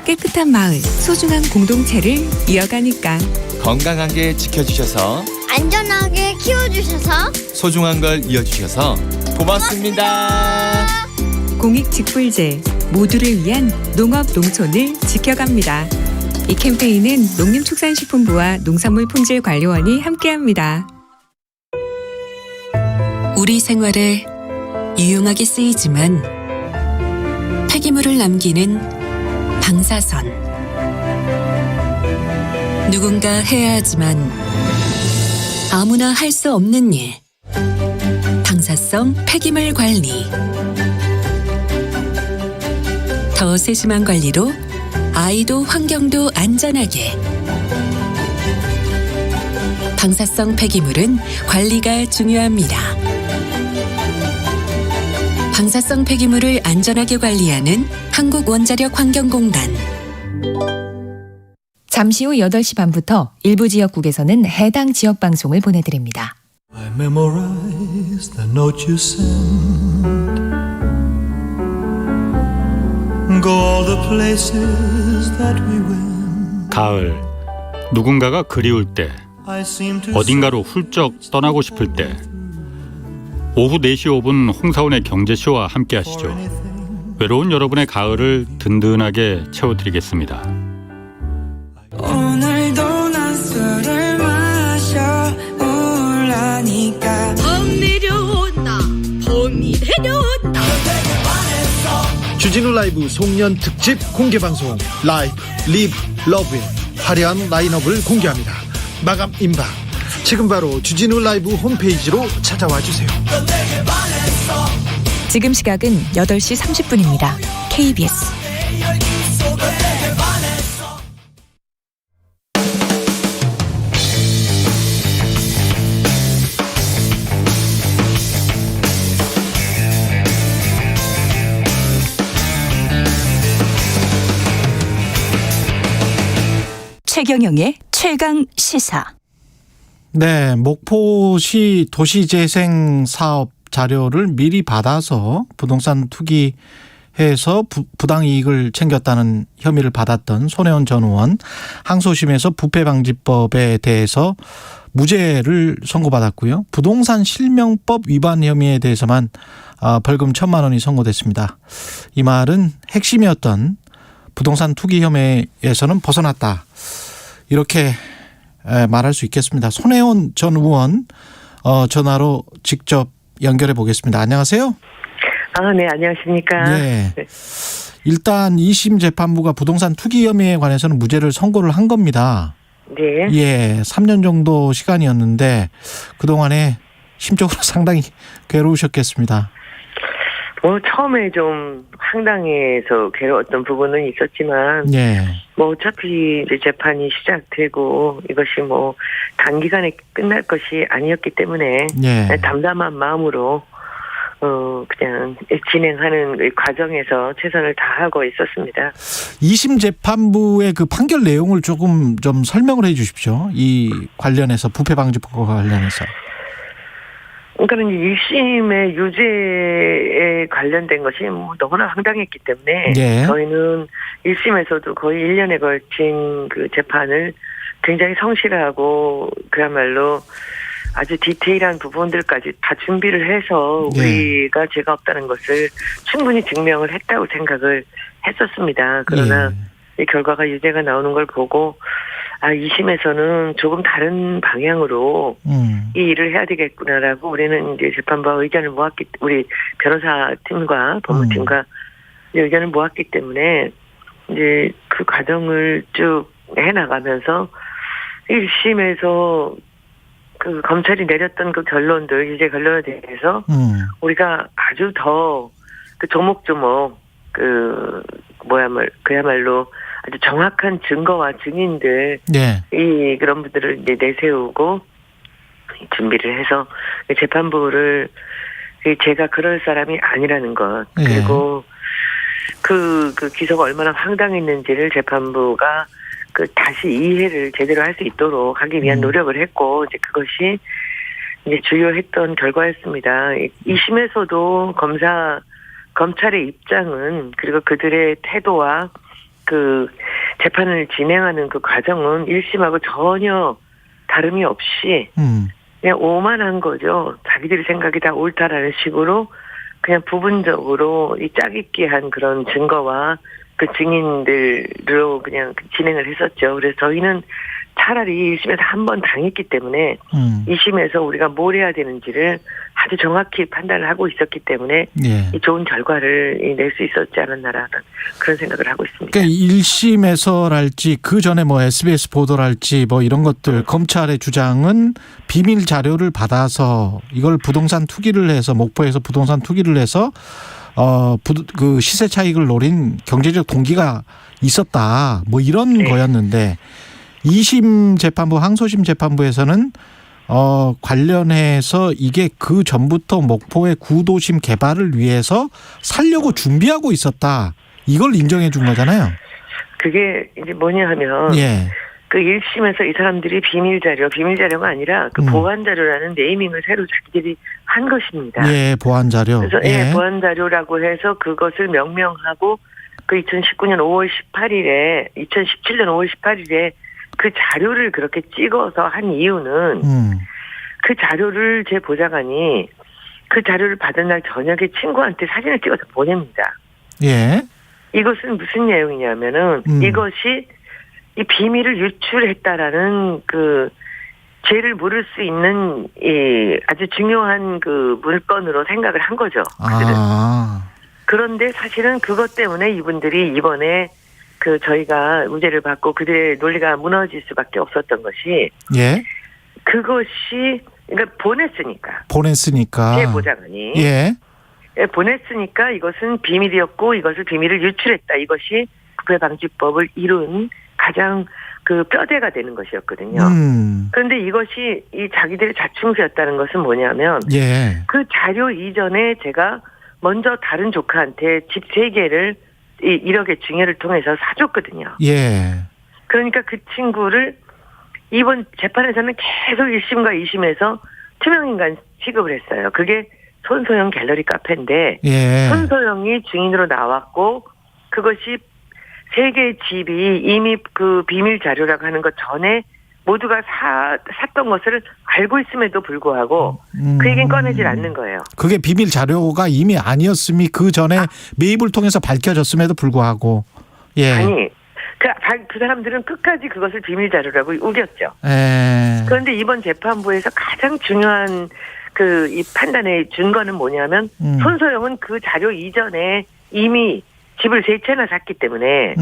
깨끗한 마을, 소중한 공동체를 이어가니까. 건강하게 지켜주셔서 안전하게 키워주셔서 소중한 걸 이어주셔서 고맙습니다. 공익직불제, 모두를 위한 농업 농촌을 지켜갑니다. 이 캠페인은 농림축산식품부와 농산물품질관리원이 함께합니다. 우리 생활에 유용하게 쓰이지만 폐기물을 남기는 방사선. 누군가 해야 하지만 아무나 할 수 없는 일. 방사성 폐기물 관리. 더 세심한 관리로 아이도 환경도 안전하게. 방사성 폐기물은 관리가 중요합니다. 방사성 폐기물을 안전하게 관리하는 한국원자력환경공단. 잠시 후 8시 반부터 일부 지역국에서는 해당 지역 방송을 보내드립니다. I memorize the note you send. Go all the places that we went. 가을, 누군가가 그리울 때 어딘가로 훌쩍 떠나고 싶을 때 오후 4시 5분 홍사원의 경제쇼와 함께 하시죠. 외로운 여러분의 가을을 든든하게 채워드리겠습니다. 오늘도 난 술을 마셔 올라니까 봄 내려온다 봄이 내려온다. 주진우 라이브 송년 특집 공개방송 라이브 리브 러브의 화려한 라인업을 공개합니다. 마감 임박. 지금 바로 주진우 라이브 홈페이지로 찾아와 주세요. 지금 시각은 8시 30분입니다. KBS 최경영의 최강 시사. 네, 목포시 도시재생 사업 자료를 미리 받아서 부동산 투기해서 부당 이익을 챙겼다는 혐의를 받았던 손혜원 전 의원, 항소심에서 부패방지법에 대해서 무죄를 선고받았고요. 부동산 실명법 위반 혐의에 대해서만 벌금 1,000만 원이 선고됐습니다. 이 말은 핵심이었던 부동산 투기 혐의에서는 벗어났다, 이렇게 말할 수 있겠습니다. 손혜원 전 의원 전화로 직접 연결해 보겠습니다. 안녕하세요. 네, 안녕하십니까. 네. 일단 2심 재판부가 부동산 투기 혐의에 관해서는 무죄를 선고를 한 겁니다. 네. 예, 3년 정도 시간이었는데 그동안에 심적으로 상당히 괴로우셨겠습니다. 처음에 좀 황당해서 괴로웠던 부분은 있었지만, 예. 어차피 이제 재판이 시작되고 이것이 단기간에 끝날 것이 아니었기 때문에, 예. 담담한 마음으로, 그냥 진행하는 과정에서 최선을 다하고 있었습니다. 2심 재판부의 그 판결 내용을 조금 좀 설명을 해 주십시오. 이 관련해서, 부패방지법과 관련해서. 그러니까 1심의 유죄에 관련된 것이 너무나 황당했기 때문에, 예. 저희는 1심에서도 거의 1년에 걸친 그 재판을 굉장히 성실하고 그야말로 아주 디테일한 부분들까지 다 준비를 해서 우리가 죄가 없다는 것을 충분히 증명을 했다고 생각을 했었습니다. 그러나 이 결과가 유죄가 나오는 걸 보고 2심에서는 조금 다른 방향으로 이 일을 해야 되겠구나라고 우리는 이제 재판부와 의견을 모았기, 우리 변호사팀과 법무팀과 의견을 모았기 때문에 이제 그 과정을 쭉 해나가면서 1심에서 그 검찰이 내렸던 그 결론들, 유죄 결론에 대해서 우리가 아주 더 그 조목조목 그야말로 아주 정확한 증거와 증인들, 그런 분들을 이제 내세우고 준비를 해서 재판부를 제가 그럴 사람이 아니라는 것, 그리고 그 기소가 얼마나 황당했는지를 재판부가 다시 이해를 제대로 할 수 있도록 하기 위한 노력을 했고, 이제 그것이 이제 주요했던 결과였습니다. 2심에서도 검찰의 입장은, 그리고 그들의 태도와 그 재판을 진행하는 그 과정은 1심하고 전혀 다름이 없이 그냥 오만한 거죠. 자기들이 생각이 다 옳다라는 식으로 그냥 부분적으로 이 짜깁기한 그런 증거와 그 증인들로 그냥 진행을 했었죠. 그래서 저희는 차라리 1심에서 한 번 당했기 때문에 2심에서 우리가 뭘 해야 되는지를 아주 정확히 판단을 하고 있었기 때문에 이 좋은 결과를 낼 수 있었지 않았나라는 그런 생각을 하고 있습니다. 그러니까 1심에서랄지 그 전에 SBS 보도랄지 이런 것들, 검찰의 주장은 비밀 자료를 받아서 이걸 부동산 투기를 해서, 목포에서 부동산 투기를 해서 그 시세 차익을 노린 경제적 동기가 있었다, 이런 거였는데 2심 재판부, 항소심 재판부에서는 관련해서 이게 그 전부터 목포의 구도심 개발을 위해서 살려고 준비하고 있었다, 이걸 인정해 준 거잖아요. 그게 이제 뭐냐 하면 그 1심에서 이 사람들이 비밀자료가 아니라 그 보안자료라는 네이밍을 새로 자기들이 한 것입니다. 예, 보안자료. 그래서 보안자료라고 해서 그것을 명명하고 그 2019년 5월 18일에 2017년 5월 18일에 그 자료를 그렇게 찍어서 한 이유는 그 자료를 제 보좌관이 그 자료를 받은 날 저녁에 친구한테 사진을 찍어서 보냅니다. 예. 이것은 무슨 내용이냐면은 이것이 이 비밀을 유출했다라는 그 죄를 물을 수 있는 이 아주 중요한 그 물건으로 생각을 한 거죠. 그런데 사실은 그것 때문에 이분들이 이번에 그 저희가 무죄를 받고 그들의 논리가 무너질 수밖에 없었던 것이 예. 그것이 그러니까 보냈으니까 제 보좌관이 예. 보냈으니까 이것은 비밀이었고 이것을 비밀을 유출했다. 이것이 부패방지법을 이룬 가장 그 뼈대가 되는 것이었거든요. 그런데 이것이 이 자기들의 자충수였다는 것은 뭐냐면 예. 그 자료 이전에 제가 먼저 다른 조카한테 집 3개를 1억의 증여를 통해서 사줬거든요. 예. 그러니까 그 친구를 이번 재판에서는 계속 1심과 2심에서 투명인간 취급을 했어요. 그게 손소영 갤러리 카페인데 예. 손소영이 증인으로 나왔고 그것이 3개의 집이 이미 그 비밀 자료라고 하는 것 전에 모두가 샀던 것을 알고 있음에도 불구하고 그 얘기는 꺼내질 않는 거예요. 그게 비밀 자료가 이미 아니었음이 그 전에 매입을 통해서 밝혀졌음에도 불구하고. 예. 아니 그 사람들은 끝까지 그것을 비밀 자료라고 우겼죠. 그런데 이번 재판부에서 가장 중요한 그 이 판단의 증거는 뭐냐면 손소영은 그 자료 이전에 이미 집을 3채나 샀기 때문에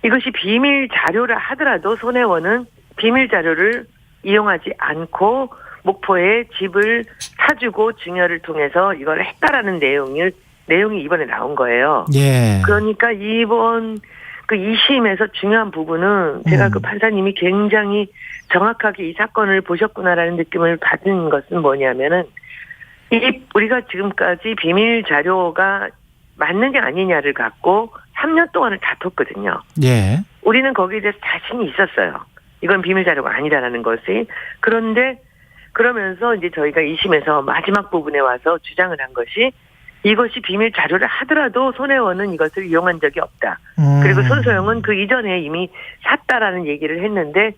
이것이 비밀 자료라 하더라도 손혜원은 비밀 자료를 이용하지 않고 목포에 집을 사주고 증여를 통해서 이걸 했다라는 내용이 이번에 나온 거예요. 예. 그러니까 이번 그 2심에서 중요한 부분은 제가 그 판사님이 굉장히 정확하게 이 사건을 보셨구나라는 느낌을 받은 것은 뭐냐면은 우리가 지금까지 비밀 자료가 맞느냐 아니냐를 갖고 3년 동안을 다퉜거든요. 예. 우리는 거기에 대해서 자신이 있었어요. 이건 비밀 자료가 아니다라는 것이. 그런데 그러면서 이제 저희가 2심에서 마지막 부분에 와서 주장을 한 것이 이것이 비밀 자료를 하더라도 손혜원은 이것을 이용한 적이 없다. 그리고 손소영은 그 이전에 이미 샀다라는 얘기를 했는데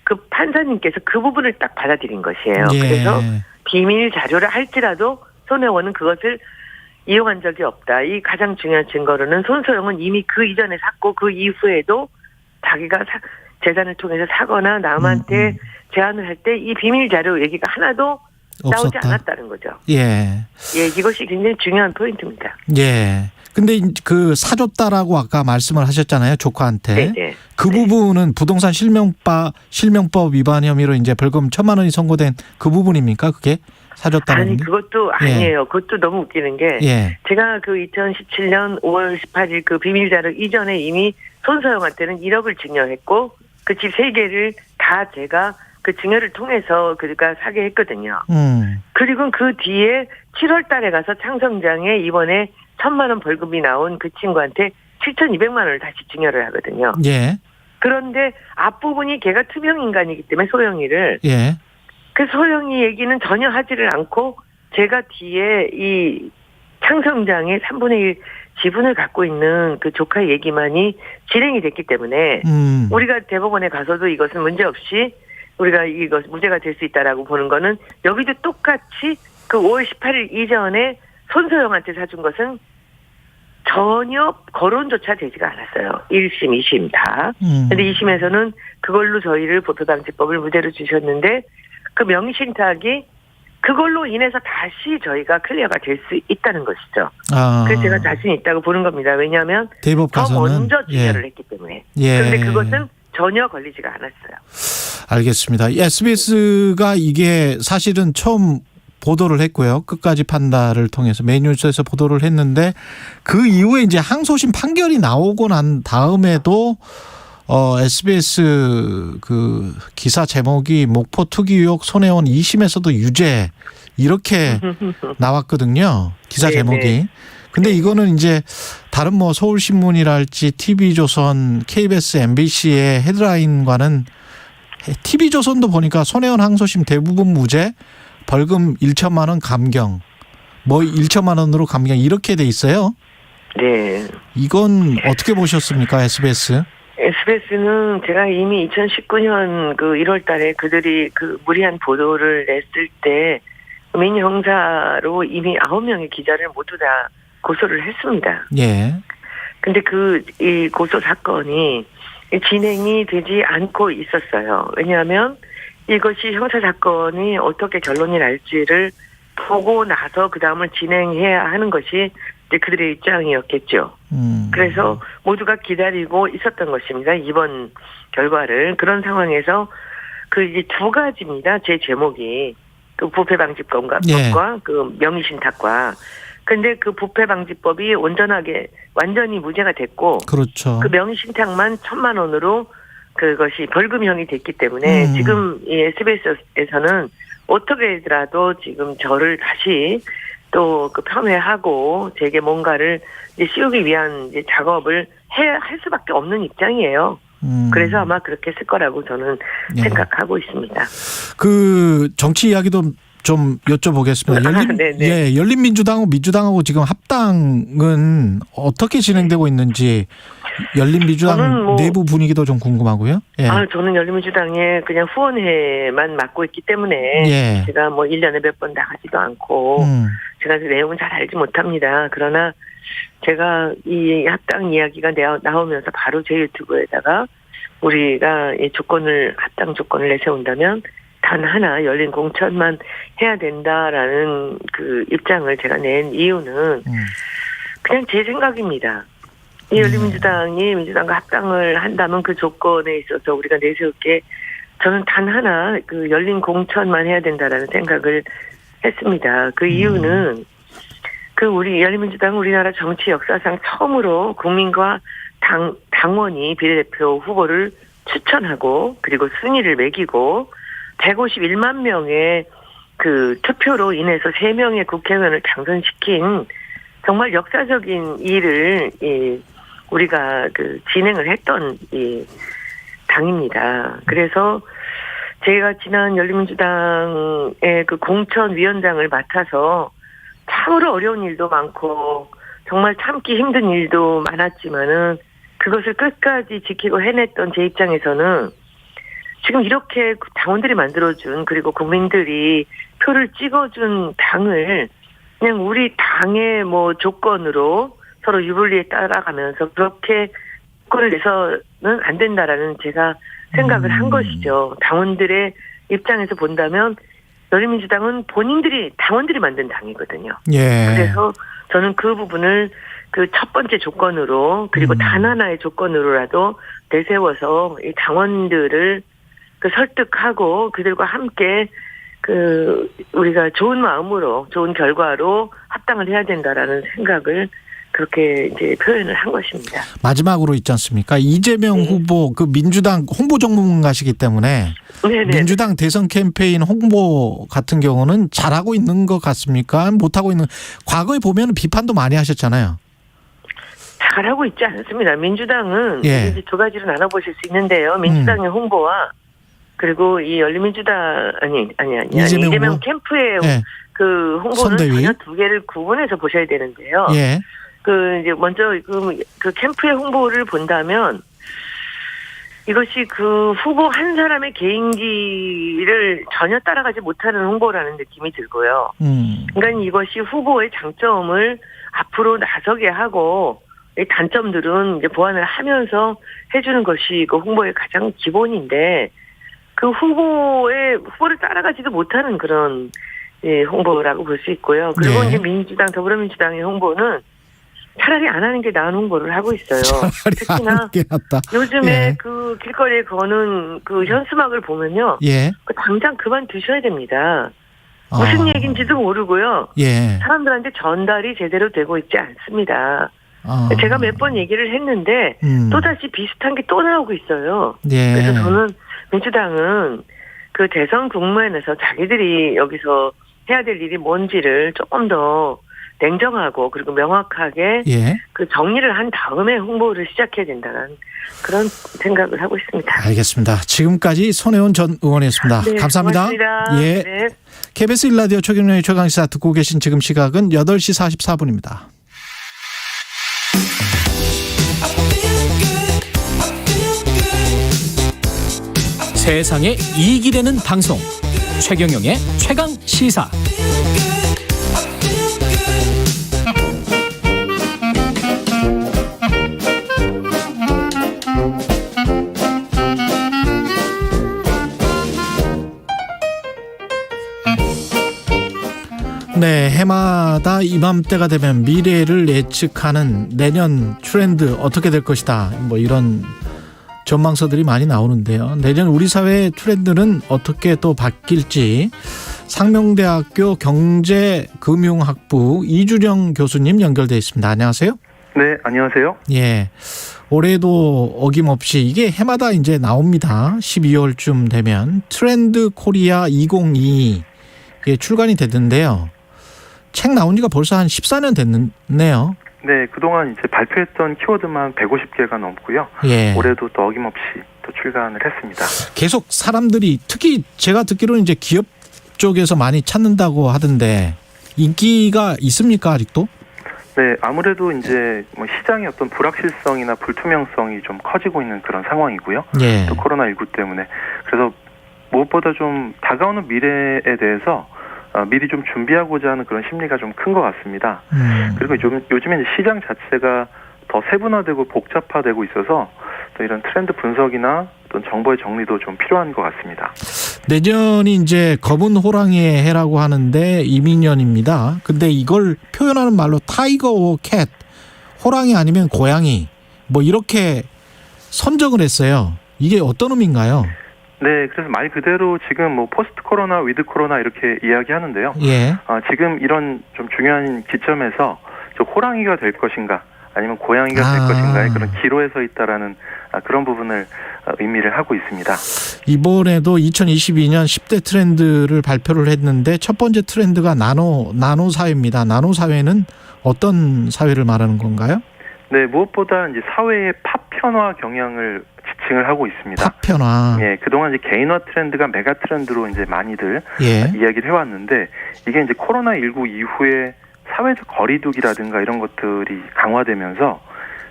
그 판사님께서 그 부분을 딱 받아들인 것이에요. 예. 그래서 비밀 자료를 할지라도 손혜원은 그것을 이용한 적이 없다. 이 가장 중요한 증거로는 손소영은 이미 그 이전에 샀고 그 이후에도 자기가 재산을 통해서 사거나 남한테 제안을 할 때 이 비밀 자료 얘기가 하나도 나오지 않았다는 거죠. 예. 예, 이것이 굉장히 중요한 포인트입니다. 예. 근데 그 사줬다라고 아까 말씀을 하셨잖아요, 조카한테. 네네. 그 부분은 부동산 실명법 위반 혐의로 이제 벌금 1,000만 원이 선고된 그 부분입니까? 그게 사줬다는 게? 아니, 그것도 아니에요. 그것도 너무 웃기는 게 제가 그 2017년 5월 18일 그 비밀 자료 이전에 이미 손소영한테는 1억을 증여했고 그 집 3개를 다 제가 그 증여를 통해서 그가 사게 했거든요. 그리고 그 뒤에 7월 달에 가서 창성장에 이번에 1,000만 원 벌금이 나온 그 친구한테 7,200만 원을 다시 증여를 하거든요. 예. 그런데 앞부분이 걔가 투명인간이기 때문에 소영이를. 예. 그 소영이 얘기는 전혀 하지를 않고 제가 뒤에 이 창성장에 3분의 1 지분을 갖고 있는 그 조카 얘기만이 진행이 됐기 때문에 우리가 대법원에 가서도 이것은 문제없이 우리가 이것 무죄가 될 수 있다라고 보는 거는 여기도 똑같이 그 5월 18일 이전에 손소영한테 사준 것은 전혀 거론조차 되지가 않았어요. 1심, 2심 다. 근데 2심에서는 그걸로 저희를 부패방지법을 무죄로 주셨는데 그 명의신탁이 그걸로 인해서 다시 저희가 클리어가 될 수 있다는 것이죠. 그래서 제가 자신 있다고 보는 겁니다. 왜냐하면 대법 가서는 더 먼저 증여를 했기 때문에. 예. 그런데 그것은 전혀 걸리지가 않았어요. 알겠습니다. SBS가 이게 사실은 처음 보도를 했고요. 끝까지 판단을 통해서 메인뉴스에서 보도를 했는데 그 이후에 이제 항소심 판결이 나오고 난 다음에도 SBS 그 기사 제목이 목포 투기 의혹 손혜원 2심에서도 유죄 이렇게 나왔거든요. 기사 제목이. 근데 이거는 이제 다른 뭐 서울신문이랄지 TV조선, KBS, MBC의 헤드라인과는 TV조선도 보니까 손혜원 항소심 대부분 무죄, 벌금 1,000만 원 감경, 뭐 1,000만 원으로 감경 이렇게 돼 있어요. 네. 이건 어떻게 보셨습니까, SBS? SBS는 제가 이미 2019년 그 1월 달에 그들이 그 무리한 보도를 냈을 때 민 형사로 이미 9명의 기자를 모두 다 고소를 했습니다. 예. 근데 이 고소 사건이 진행이 되지 않고 있었어요. 왜냐하면 이것이 형사 사건이 어떻게 결론이 날지를 보고 나서 그 다음을 진행해야 하는 것이 이제 그들의 입장이었겠죠. 그래서 모두가 기다리고 있었던 것입니다. 이번 결과를. 그런 상황에서 이제 두 가지입니다. 제 제목이. 그 부패방지법과 그 명의신탁과. 근데 그 부패방지법이 완전히 무죄가 됐고. 그렇죠. 그 명의신탁만 1,000만 원으로 그것이 벌금형이 됐기 때문에 지금 이 SBS에서는 어떻게라도 지금 저를 다시 또 그 폄훼하고 제게 뭔가를 이제 씌우기 위한 이제 작업을 할 수밖에 없는 입장이에요. 그래서 아마 그렇게 했을 거라고 저는 생각하고 있습니다. 그 정치 이야기도 좀 여쭤보겠습니다. 열린민주당하고 민주당하고 지금 합당은 어떻게 진행되고 있는지 열린민주당 내부 분위기도 좀 궁금하고요. 예. 저는 열린민주당에 그냥 후원회만 맡고 있기 때문에 제가 1년에 몇 번 나가지도 않고 제가 그 내용은 잘 알지 못합니다. 그러나 제가 이 합당 이야기가 나오면서 바로 제 유튜브에다가 우리가 이 합당 조건을 내세운다면 단 하나 열린 공천만 해야 된다라는 그 입장을 제가 낸 이유는 그냥 제 생각입니다. 이 열린민주당이 민주당과 합당을 한다면 그 조건에 있어서 우리가 내세울 게 저는 단 하나 그 열린 공천만 해야 된다라는 생각을 했습니다. 그 이유는 우리 열린민주당은 우리나라 정치 역사상 처음으로 국민과 당원이 비례대표 후보를 추천하고 그리고 순위를 매기고 151만 명의 그 투표로 인해서 3명의 국회의원을 당선시킨 정말 역사적인 일을 우리가 진행을 했던 이 당입니다. 그래서 제가 지난 열린민주당의 그 공천위원장을 맡아서 참으로 어려운 일도 많고 정말 참기 힘든 일도 많았지만은 그것을 끝까지 지키고 해냈던 제 입장에서는 지금 이렇게 당원들이 만들어준 그리고 국민들이 표를 찍어준 당을 그냥 우리 당의 조건으로 서로 유불리에 따라가면서 그렇게 조건을 내서는 안 된다라는 제가 생각을 한 것이죠. 당원들의 입장에서 본다면 열린민주당은 당원들이 만든 당이거든요. 그래서 저는 그 부분을 그 첫 번째 조건으로 그리고 단 하나의 조건으로라도 내세워서 이 당원들을 설득하고 그들과 함께 우리가 좋은 마음으로 좋은 결과로 합당을 해야 된다라는 생각을 그렇게 이제 표현을 한 것입니다. 마지막으로 있지 않습니까? 이재명 후보 그 민주당 홍보 전문가시기 때문에 민주당 대선 캠페인 홍보 같은 경우는 잘하고 있는 것 같습니까? 못하고 있는 과거에 보면 비판도 많이 하셨잖아요. 잘하고 있지 않습니다. 민주당은 이제 두 가지로 나눠보실 수 있는데요. 민주당의 홍보와 그리고 이 열린민주당 이재명 캠프의 그 홍보는 선대위? 전혀 두 개를 구분해서 보셔야 되는데요. 이제 먼저 그 캠프의 홍보를 본다면 이것이 그 후보 한 사람의 개인기를 전혀 따라가지 못하는 홍보라는 느낌이 들고요. 그러니까 이것이 후보의 장점을 앞으로 나서게 하고 단점들은 이제 보완을 하면서 해주는 것이 그 홍보의 가장 기본인데 그 후보를 따라가지도 못하는 그런 홍보라고 볼 수 있고요. 그리고 이제 더불어민주당의 홍보는 차라리 안 하는 게 나은 홍보를 하고 있어요. 특히나 요즘에 그 길거리에 거는 그 현수막을 보면요. 당장 그만두셔야 됩니다. 무슨 얘기인지도 모르고요. 사람들한테 전달이 제대로 되고 있지 않습니다. 제가 몇 번 얘기를 했는데 또다시 비슷한 게 또 나오고 있어요. 그래서 저는 민주당은 그 대선 국면에서 자기들이 여기서 해야 될 일이 뭔지를 조금 더 냉정하고 그리고 명확하게 그 정리를 한 다음에 홍보를 시작해야 된다는 그런 생각을 하고 있습니다. 알겠습니다. 지금까지 손혜원 전 의원이었습니다. 감사합니다. 고맙습니다. KBS 1라디오 최경영의 최강시사 듣고 계신 지금 시각은 8시 44분입니다. 세상에 이익이 되는 방송 최경영의 최강 시사. 네, 해마다 이맘때가 되면 미래를 예측하는 내년 트렌드 어떻게 될 것이다. 뭐 이런 전망서들이 많이 나오는데요. 내년 우리 사회의 트렌드는 어떻게 또 바뀔지 상명대학교 경제금융학부 이주령 교수님 연결돼 있습니다. 안녕하세요. 네, 안녕하세요. 예. 올해도 어김없이 이게 해마다 이제 나옵니다. 12월쯤 되면 트렌드 코리아 2022 이게 출간이 됐는데요. 책 나온 지가 벌써 한 14년 됐네요. 네, 그동안 이제 발표했던 키워드만 150개가 넘고요. 예. 올해도 또 어김없이 또 출간을 했습니다. 계속 사람들이 특히 제가 듣기로는 이제 기업 쪽에서 많이 찾는다고 하던데 인기가 있습니까, 아직도? 네, 아무래도 이제 뭐 시장의 어떤 불확실성이나 불투명성이 좀 커지고 있는 그런 상황이고요. 예. 또 코로나19 때문에. 그래서 무엇보다 좀 다가오는 미래에 대해서 미리 좀 준비하고자 하는 그런 심리가 좀 큰 것 같습니다. 그리고 요즘에 시장 자체가 더 세분화되고 복잡화되고 있어서 또 이런 트렌드 분석이나 어떤 정보의 정리도 좀 필요한 것 같습니다. 내년이 이제 검은 호랑이의 해라고 하는데 이민년입니다. 근데 이걸 표현하는 말로 타이거 오 캣, 호랑이 아니면 고양이 뭐 이렇게 선정을 했어요. 이게 어떤 의미인가요? 네, 그래서 말 그대로 지금 뭐 포스트 코로나, 위드 코로나 이렇게 이야기하는데요. 예. 지금 이런 좀 중요한 기점에서 저 호랑이가 될 것인가, 아니면 고양이가 될 것인가의 그런 기로에 서 있다라는 그런 부분을 의미를 하고 있습니다. 이번에도 2022년 10대 트렌드를 발표를 했는데 첫 번째 트렌드가 나노 사회입니다. 나노 사회는 어떤 사회를 말하는 건가요? 네, 무엇보다 이제 사회의 파편화 경향을 지칭을 하고 있습니다. 파편화. 예, 그동안 이제 개인화 트렌드가 메가 트렌드로 이제 많이들 이야기를 해왔는데 이게 이제 코로나19 이후에 사회적 거리두기라든가 이런 것들이 강화되면서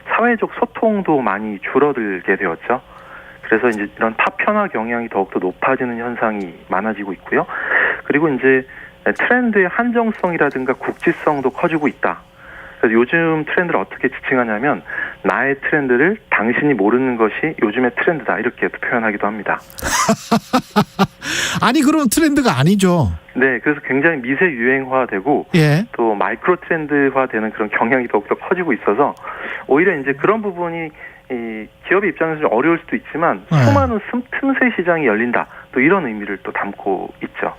사회적 소통도 많이 줄어들게 되었죠. 그래서 이제 이런 파편화 경향이 더욱더 높아지는 현상이 많아지고 있고요. 그리고 이제 트렌드의 한정성이라든가 국지성도 커지고 있다. 그래서 요즘 트렌드를 어떻게 지칭하냐면 나의 트렌드를 당신이 모르는 것이 요즘의 트렌드다 이렇게 표현하기도 합니다. 아니 그럼 트렌드가 아니죠. 네, 그래서 굉장히 미세 유행화되고 또 마이크로 트렌드화되는 그런 경향이 더욱더 커지고 있어서 오히려 이제 그런 부분이 이 기업의 입장에서 좀 어려울 수도 있지만 수많은 틈새 시장이 열린다. 또 이런 의미를 또 담고 있죠.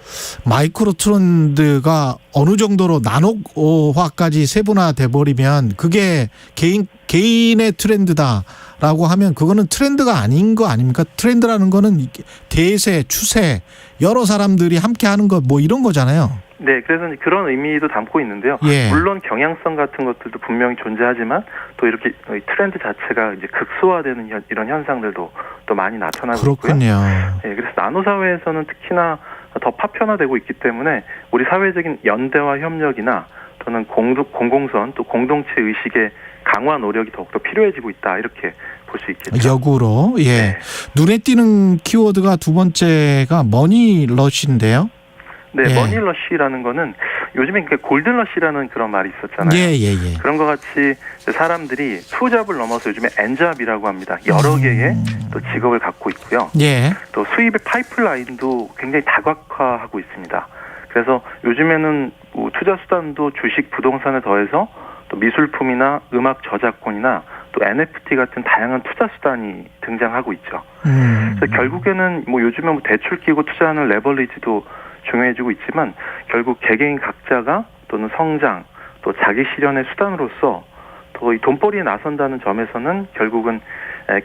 마이크로 트렌드가 어느 정도로 나노화까지 세분화돼 버리면 그게 개인의 트렌드다라고 하면 그거는 트렌드가 아닌 거 아닙니까? 트렌드라는 거는 대세, 추세, 여러 사람들이 함께 하는 것 뭐 이런 거잖아요. 네, 그래서 그런 의미도 담고 있는데요. 물론 경향성 같은 것들도 분명히 존재하지만 또 이렇게 트렌드 자체가 이제 극소화되는 이런 현상들도 또 많이 나타나고 그렇군요. 있고요. 네, 그래서 나노 사회에서는 특히나 더 파편화되고 있기 때문에 우리 사회적인 연대와 협력이나 또는 공공선 또 공동체 의식의 강화 노력이 더욱더 필요해지고 있다 이렇게 볼 수 있겠죠. 역으로 눈에 띄는 키워드가 두 번째가 머니러시인데요. 네, 머니러시라는 거는 요즘에 골든러시라는 그런 말이 있었잖아요. 그런 것 같이 사람들이 투잡을 넘어서 요즘에 엔잡이라고 합니다. 여러 개의 또 직업을 갖고 있고요. 또 수입의 파이프라인도 굉장히 다각화하고 있습니다. 그래서 요즘에는 뭐 투자 수단도 주식, 부동산에 더해서 또 미술품이나 음악 저작권이나 또 NFT 같은 다양한 투자 수단이 등장하고 있죠. 그래서 결국에는 뭐 요즘에 뭐 대출 끼고 투자하는 레버리지도 중요해지고 있지만 결국 개개인 각자가 또는 성장 또 자기 실현의 수단으로서 또 이 돈벌이에 나선다는 점에서는 결국은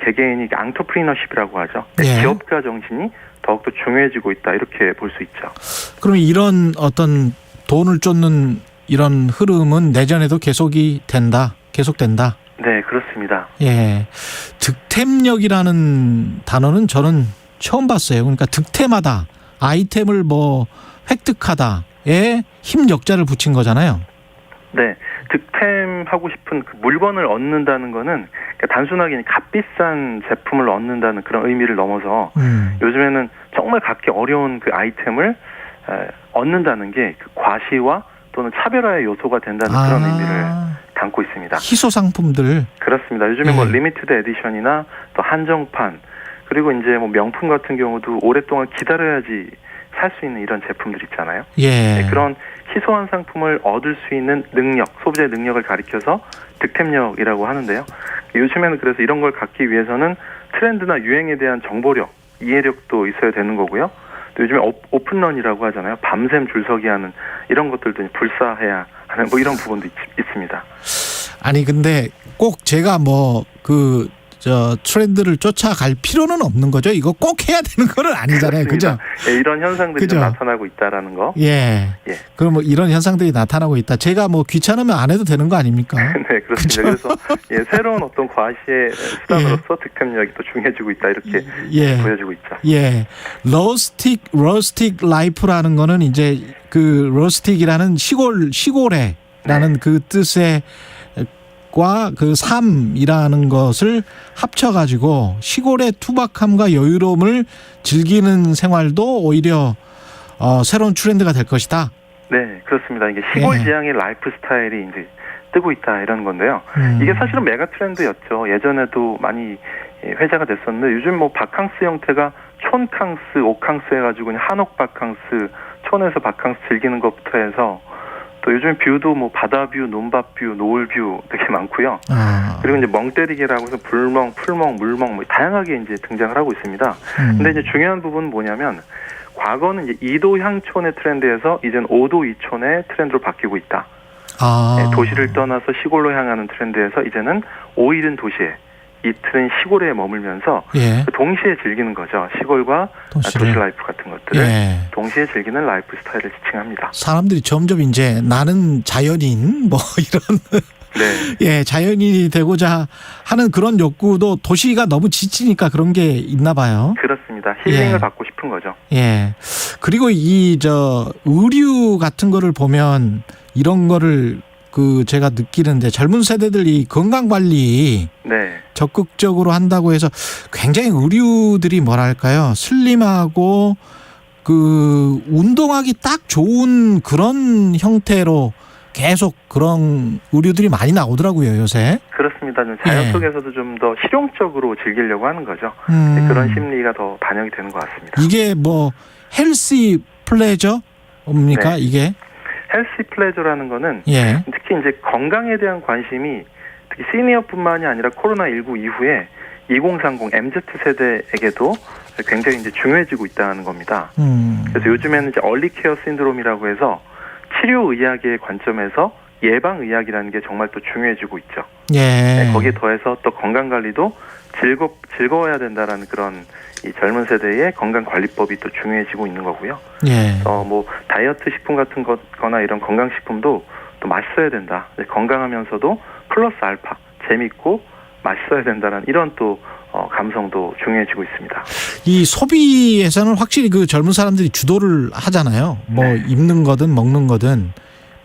개개인이 앙터프리너십이라고 하죠. 기업가 정신이 더욱더 중요해지고 있다 이렇게 볼 수 있죠. 그럼 이런 어떤 돈을 쫓는 이런 흐름은 내년에도 계속된다. 네, 그렇습니다. 득템력이라는 단어는 저는 처음 봤어요. 그러니까 득템하다. 아이템을 뭐 획득하다에 힘 역자를 붙인 거잖아요. 네, 득템하고 싶은 그 물건을 얻는다는 거는 그러니까 단순하게 값비싼 제품을 얻는다는 그런 의미를 넘어서 요즘에는 정말 갖기 어려운 그 아이템을 얻는다는 게 그 과시와 또는 차별화의 요소가 된다는 그런 의미를 담고 있습니다. 희소 상품들. 그렇습니다. 요즘에 뭐 리미티드 에디션이나 또 한정판 그리고 이제 뭐 명품 같은 경우도 오랫동안 기다려야지 살 수 있는 이런 제품들 있잖아요. 네, 그런 희소한 상품을 얻을 수 있는 능력, 소비자의 능력을 가리켜서 득템력이라고 하는데요. 요즘에는 그래서 이런 걸 갖기 위해서는 트렌드나 유행에 대한 정보력, 이해력도 있어야 되는 거고요. 또 요즘에 오픈런이라고 하잖아요. 밤샘 줄서기 하는 이런 것들도 불사해야 하는 뭐 이런 부분도 있습니다. 아니 근데 꼭 제가 트렌드를 쫓아갈 필요는 없는 거죠. 이거 꼭 해야 되는 건 아니잖아요. 그죠? 예, 이런 현상들이 좀 나타나고 있다라는 거. 그럼 뭐 이런 현상들이 나타나고 있다. 제가 뭐 귀찮으면 안 해도 되는 거 아닙니까? 네, 그렇습니다. 그죠? 그래서 새로운 어떤 과시의 수단으로서 득템력이 또 중요해지고 있다. 이렇게 보여지고 있죠. 러스틱 라이프라는 거는 이제 그 러스틱이라는 시골에라는 그 뜻의 과 그 삶이라는 것을 합쳐가지고 시골의 투박함과 여유로움을 즐기는 생활도 오히려 새로운 트렌드가 될 것이다. 네, 그렇습니다. 이게 시골 지향의 라이프 스타일이 이제 뜨고 있다 이런 건데요. 이게 사실은 메가 트렌드였죠. 예전에도 많이 회자가 됐었는데 요즘 뭐 바캉스 형태가 촌캉스, 오캉스 해가지고 그냥 한옥 바캉스, 촌에서 바캉스 즐기는 것부터 해서 또 요즘 뷰도 뭐 바다뷰, 논밭뷰, 노을뷰 되게 많고요. 그리고 이제 멍때리기라고 해서 불멍, 풀멍, 물멍 뭐 다양하게 이제 등장을 하고 있습니다. 근데 이제 중요한 부분은 뭐냐면 과거는 이제 2도 향촌의 트렌드에서 이제는 5도 이촌의 트렌드로 바뀌고 있다. 도시를 떠나서 시골로 향하는 트렌드에서 이제는 5일은 도시에 이틀은 시골에 머물면서 동시에 즐기는 거죠. 시골과 도시 라이프 같은 것들을 동시에 즐기는 라이프 스타일을 지칭합니다. 사람들이 점점 이제 나는 자연인 뭐 이런 자연인이 되고자 하는 그런 욕구도 도시가 너무 지치니까 그런 게 있나 봐요. 그렇습니다. 힐링을 받고 싶은 거죠. 그리고 의류 같은 거를 보면 이런 거를 제가 느끼는데 젊은 세대들이 건강 관리 적극적으로 한다고 해서 굉장히 의류들이 뭐랄까요? 슬림하고 운동하기 딱 좋은 그런 형태로 계속 그런 의류들이 많이 나오더라고요, 요새. 그렇습니다. 자연 속에서도 좀 더 실용적으로 즐기려고 하는 거죠. 그런 심리가 더 반영이 되는 것 같습니다. 이게 뭐 헬시 플레저입니까? 이게? 헬시 플레저라는 거는 특히 이제 건강에 대한 관심이 특히 시니어뿐만이 아니라 코로나19 이후에 2030 MZ세대에게도 굉장히 이제 중요해지고 있다는 겁니다. 그래서 요즘에는 이제 얼리 케어 신드롬이라고 해서 치료의학의 관점에서 예방의학이라는 게 정말 또 중요해지고 있죠. 거기에 더해서 또 건강관리도 즐거워야 된다라는 그런 이 젊은 세대의 건강관리법이 또 중요해지고 있는 거고요. 뭐 다이어트 식품 같은 거나 이런 건강식품도 또 맛있어야 된다. 건강하면서도 플러스 알파 재밌고 맛있어야 된다는 이런 또 감성도 중요해지고 있습니다. 이 소비에서는 확실히 그 젊은 사람들이 주도를 하잖아요. 뭐 입는 거든 먹는 거든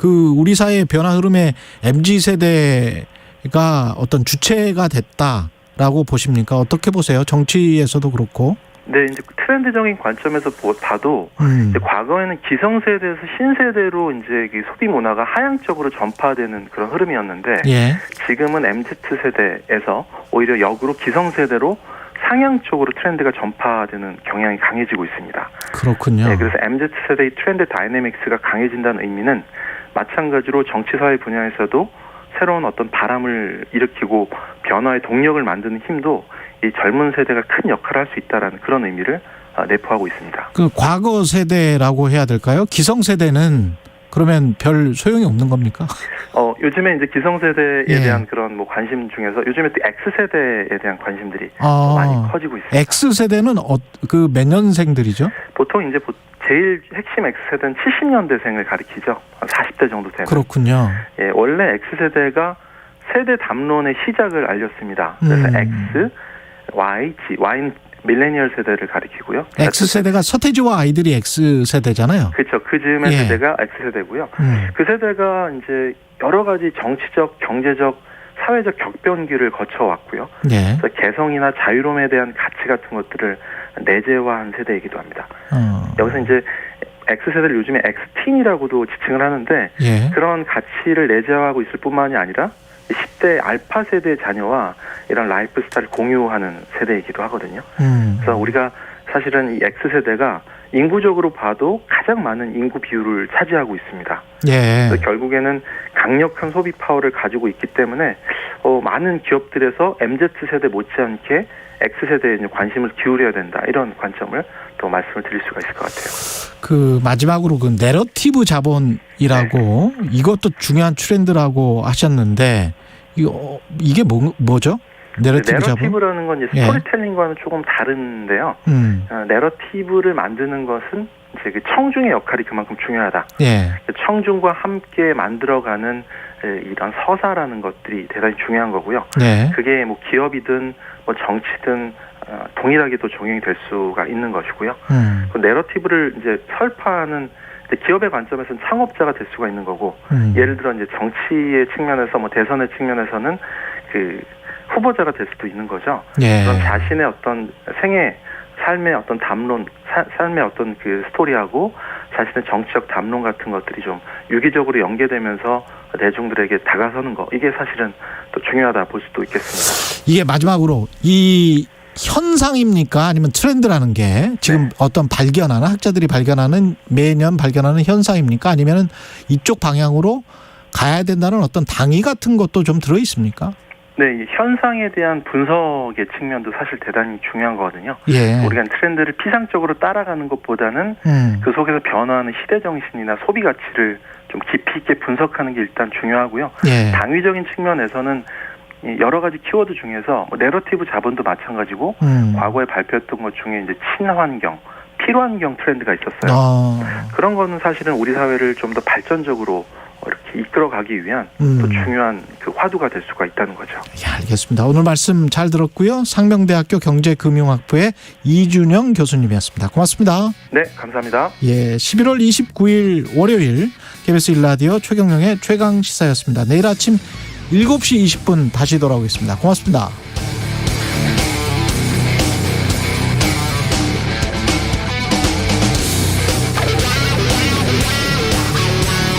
우리 사회의 변화 흐름에 MZ세대가 어떤 주체가 됐다라고 보십니까? 어떻게 보세요? 정치에서도 그렇고. 네, 이제 트렌드적인 관점에서 봐도 이제 과거에는 기성세대에서 신세대로 이제 소비 문화가 하향적으로 전파되는 그런 흐름이었는데 지금은 MZ세대에서 오히려 역으로 기성세대로 상향적으로 트렌드가 전파되는 경향이 강해지고 있습니다. 그렇군요. 그래서 MZ세대의 트렌드 다이내믹스가 강해진다는 의미는 마찬가지로 정치사회 분야에서도 새로운 어떤 바람을 일으키고 변화의 동력을 만드는 힘도 이 젊은 세대가 큰 역할을 할 수 있다라는 그런 의미를 내포하고 있습니다. 과거 세대라고 해야 될까요? 기성 세대는 그러면 별 소용이 없는 겁니까? 요즘에 이제 기성세대에 대한 그런 뭐 관심 중에서 요즘에 또 X세대에 대한 관심들이 많이 커지고 있습니다. X세대는 몇 년생들이죠? 보통 이제 제일 핵심 X세대는 70년대생을 가리키죠. 한 40대 정도 되는. 그렇군요. 원래 X세대가 세대 담론의 시작을 알렸습니다. 그래서 X, Y, G, Y는 밀레니얼 세대를 가리키고요. X세대가 서태지와 아이들이 X세대잖아요. 그렇죠. 그 즈음의 세대가 X세대고요. 그 세대가 이제 여러 가지 정치적, 경제적, 사회적 격변기를 거쳐왔고요. 네. 그래서 개성이나 자유로움에 대한 가치 같은 것들을 내재화한 세대이기도 합니다. 여기서 이제 X세대를 요즘에 X틴이라고도 지칭을 하는데 예. 그런 가치를 내재화하고 있을 뿐만이 아니라 10대 알파 세대 자녀와 이런 라이프 스타일을 공유하는 세대이기도 하거든요. 그래서 우리가 사실은 이 X세대가 인구적으로 봐도 가장 많은 인구 비율을 차지하고 있습니다. 예. 그래서 결국에는 강력한 소비 파워를 가지고 있기 때문에 많은 기업들에서 MZ세대 못지않게 X세대에 관심을 기울여야 된다. 이런 관점을 또 말씀을 드릴 수가 있을 것 같아요. 그 마지막으로 그 내러티브 자본이라고 네. 이것도 중요한 트렌드라고 하셨는데 이게 뭐죠? 내러티브라는 건 이제 스토리텔링과는 조금 다른데요. 내러티브를 만드는 것은 이제 그 청중의 역할이 그만큼 중요하다. 예. 청중과 함께 만들어가는 이런 서사라는 것들이 대단히 중요한 거고요. 네. 그게 뭐 기업이든 뭐 정치든 동일하게 또 적용이 될 수가 있는 것이고요. 그 내러티브를 이제 설파하는 기업의 관점에서는 창업자가 될 수가 있는 거고, 예를 들어 이제 정치의 측면에서 뭐 대선의 측면에서는 그 후보자가 될 수도 있는 거죠. 예. 그런 자신의 어떤 삶의 어떤 담론, 삶의 어떤 그 스토리하고 자신의 정치적 담론 같은 것들이 좀 유기적으로 연계되면서 대중들에게 다가서는 거, 이게 사실은 또 중요하다 볼 수도 있겠습니다. 이게 마지막으로 이 현상입니까? 아니면 트렌드라는 게 지금 네. 어떤 발견하는 학자들이 발견하는 매년 발견하는 현상입니까? 아니면은 이쪽 방향으로 가야 된다는 어떤 당위 같은 것도 좀 들어 있습니까? 네, 이 현상에 대한 분석의 측면도 사실 대단히 중요한 거거든요. 예. 우리가 트렌드를 피상적으로 따라가는 것보다는 그 속에서 변화하는 시대 정신이나 소비 가치를 좀 깊이 있게 분석하는 게 일단 중요하고요. 예. 당위적인 측면에서는 여러 가지 키워드 중에서 뭐 내러티브 자본도 마찬가지고 과거에 발표했던 것 중에 이제 친환경, 필환경 트렌드가 있었어요. 그런 거는 사실은 우리 사회를 좀 더 발전적으로 이렇게 이끌어가기 위한 또 중요한 그 화두가 될 수가 있다는 거죠. 예, 알겠습니다. 오늘 말씀 잘 들었고요. 상명대학교 경제금융학부의 이준영 교수님이었습니다. 고맙습니다. 네, 감사합니다. 예, 11월 29일 월요일 KBS 1라디오 최경영의 최강시사였습니다. 내일 아침 7시 20분 다시 돌아오겠습니다. 고맙습니다.